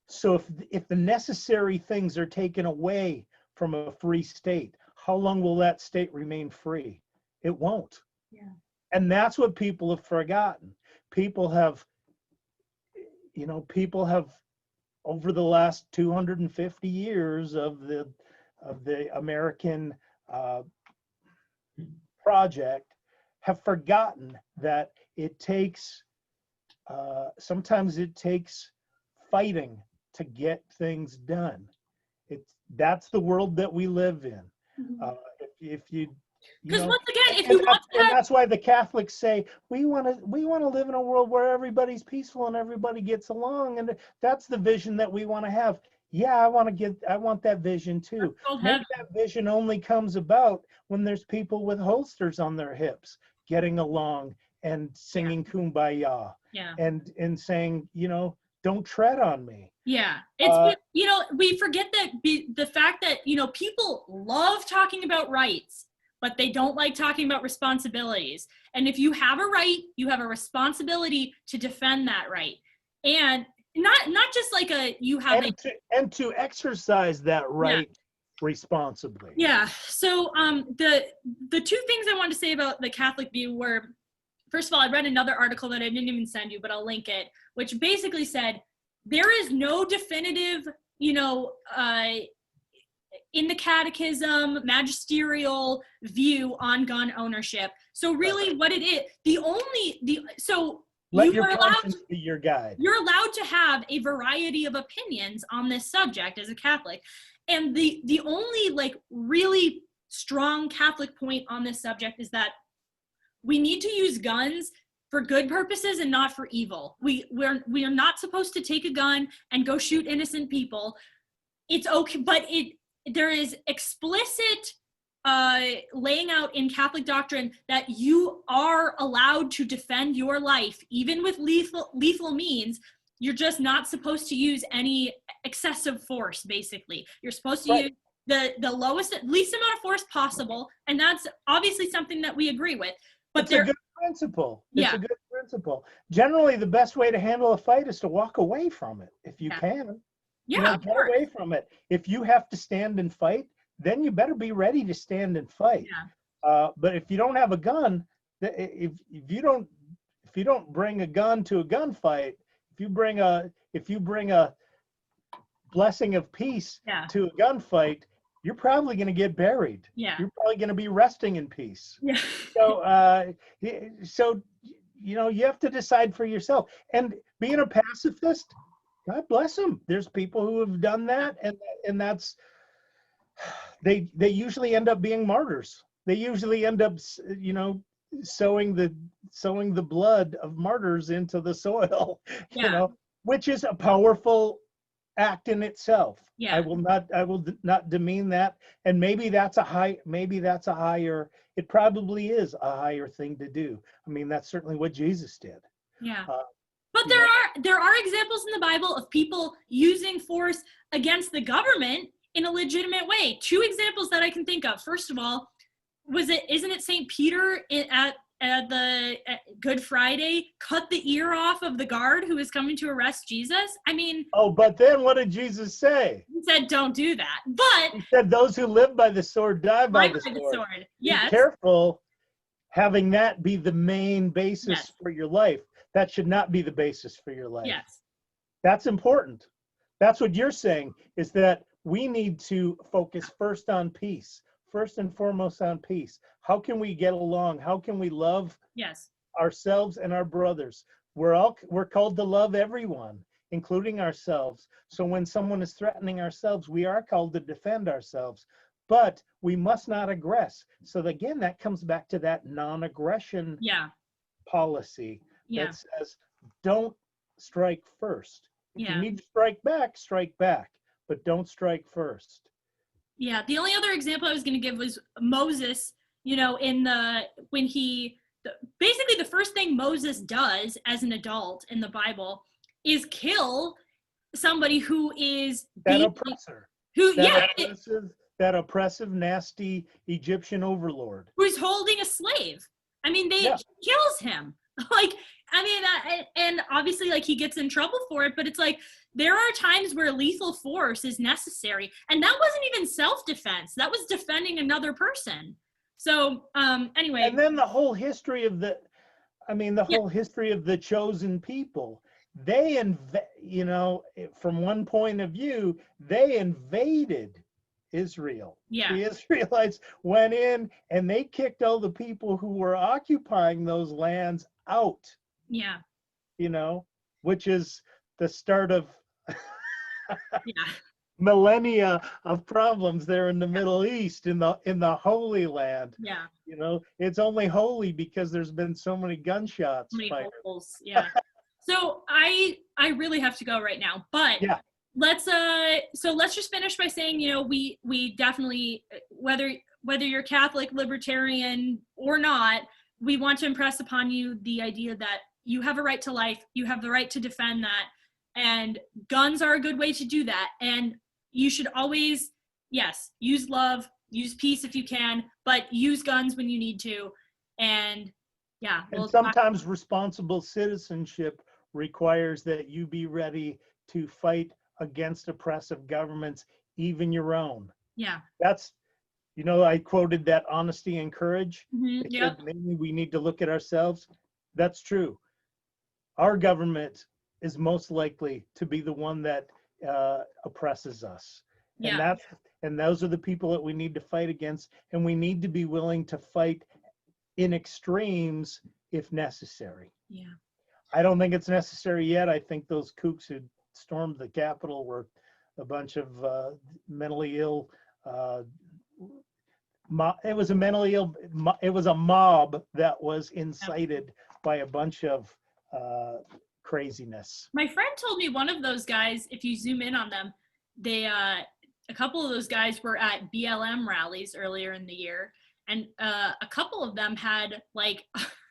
So if the necessary things are taken away from a free state, how long will that state remain free? It won't. Yeah. And that's what people have forgotten. People have over the last 250 years of the American project, have forgotten that it takes, sometimes it takes fighting to get things done. That's the world that we live in. Because once again, if you want to, and that's why the Catholics say we want to live in a world where everybody's peaceful and everybody gets along, and that's the vision that we want to have. Yeah, I want that vision too. Maybe that vision only comes about when there's people with holsters on their hips getting along and singing Kumbaya, and saying, don't tread on me. Yeah, it's we forget that the fact that people love talking about rights, but they don't like talking about responsibilities. And if you have a right, you have a responsibility to defend that right, and not just like and to exercise that right responsibly. Yeah. So the two things I wanted to say about the Catholic view were, first of all, I read another article that I didn't even send you, but I'll link it, which basically said there is no definitive, in the catechism, magisterial view on gun ownership. So really what it is, let your conscience be your guide. You're allowed to have a variety of opinions on this subject as a Catholic. And the only really strong Catholic point on this subject is that we need to use guns for good purposes and not for evil. We are not supposed to take a gun and go shoot innocent people. It's okay, but there is explicit laying out in Catholic doctrine that you are allowed to defend your life, even with lethal means. You're just not supposed to use any excessive force, basically. You're supposed to use the least amount of force possible, and that's obviously something that we agree with. But it's a good principle. It's a good principle. Generally, the best way to handle a fight is to walk away from it, if you can. Yeah, get away from it. If you have to stand and fight, then you better be ready to stand and fight. Yeah. But if you don't have a gun, if you don't bring a gun to a gunfight, if you bring a blessing of peace to a gunfight, you're probably going to get buried. Yeah. You're probably going to be resting in peace. Yeah. So you have to decide for yourself. And being a pacifist, God bless them. There's people who have done that, and that's they usually end up being martyrs. They usually end up sowing the blood of martyrs into the soil, Yeah. which is a powerful act in itself. Yeah. I will not demean that. And maybe that's a higher, it probably is a higher thing to do. I mean, that's certainly what Jesus did. Yeah. Uh, But there are examples in the Bible of people using force against the government in a legitimate way. Two examples that I can think of. First of all, isn't it St. Peter at Good Friday cut the ear off of the guard who was coming to arrest Jesus? I mean, oh, but then what did Jesus say? he said, "Don't do that." But He said, "Those who live by the sword die by the sword." Yes. Be careful having that be the main basis Yes. for your life. That should not be the basis for your life. Yes. That's important. That's what you're saying, is that we need to focus first on peace, first and foremost on peace. How can we get along? How can we love Yes. ourselves and our brothers? We're called to love everyone, including ourselves. So when someone is threatening ourselves, we are called to defend ourselves, but we must not aggress. So again, that comes back to that non-aggression Yeah. policy Yeah. that says, don't strike first. If Yeah. you need to strike back, but don't strike first. Yeah. The only other example I was going to give was Moses, basically the first thing Moses does as an adult in the Bible is kill somebody who is That oppressor. That oppressive, nasty Egyptian overlord. Who's holding a slave. I mean, he kills him. And obviously, like, he gets in trouble for it, but it's like, there are times where lethal force is necessary. And that wasn't even self-defense. That was defending another person. So, anyway. And then the whole history of the chosen people, from one point of view, they invaded Israel. Yeah. The Israelites went in and they kicked all the people who were occupying those lands out. Yeah. Which is the start of Yeah. millennia of problems there in the Middle East, in the Holy Land. Yeah. It's only holy because there's been so many gunshots. Yeah. So I really have to go right now, but yeah. Let's just finish by saying, we definitely, whether you're Catholic, libertarian, or not, we want to impress upon you the idea that you have a right to life, you have the right to defend that, and guns are a good way to do that. And you should always, yes, use love, use peace if you can, but use guns when you need to. And yeah. And sometimes responsible citizenship requires that you be ready to fight against oppressive governments, even your own. Yeah. That's, I quoted that honesty and courage. Mm-hmm. Yeah. Maybe we need to look at ourselves. That's true. Our government is most likely to be the one that oppresses us. Yeah. And those are the people that we need to fight against. And we need to be willing to fight in extremes if necessary. Yeah. I don't think it's necessary yet. I think those kooks who stormed the Capitol were a bunch of mentally ill. It was a mob that was incited by a bunch of craziness. My friend told me one of those guys, if you zoom in on them, a couple of those guys were at BLM rallies earlier in the year, and a couple of them had like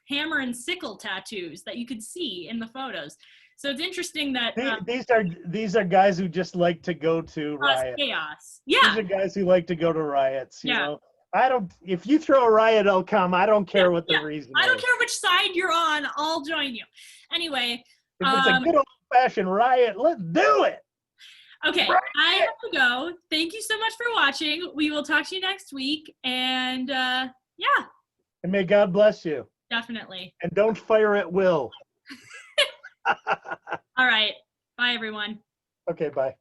hammer and sickle tattoos that you could see in the photos. So it's interesting that these are guys who just like to go to riots. Chaos. Yeah. These are guys who like to go to riots. If you throw a riot, I'll come. I don't care what the reason is. I don't care which side you're on. I'll join you. Anyway. If it's a good old-fashioned riot, let's do it. Okay, I have to go. Thank you so much for watching. We will talk to you next week. And yeah. And may God bless you. Definitely. And don't fire at will. All right. Bye, everyone. Okay, bye.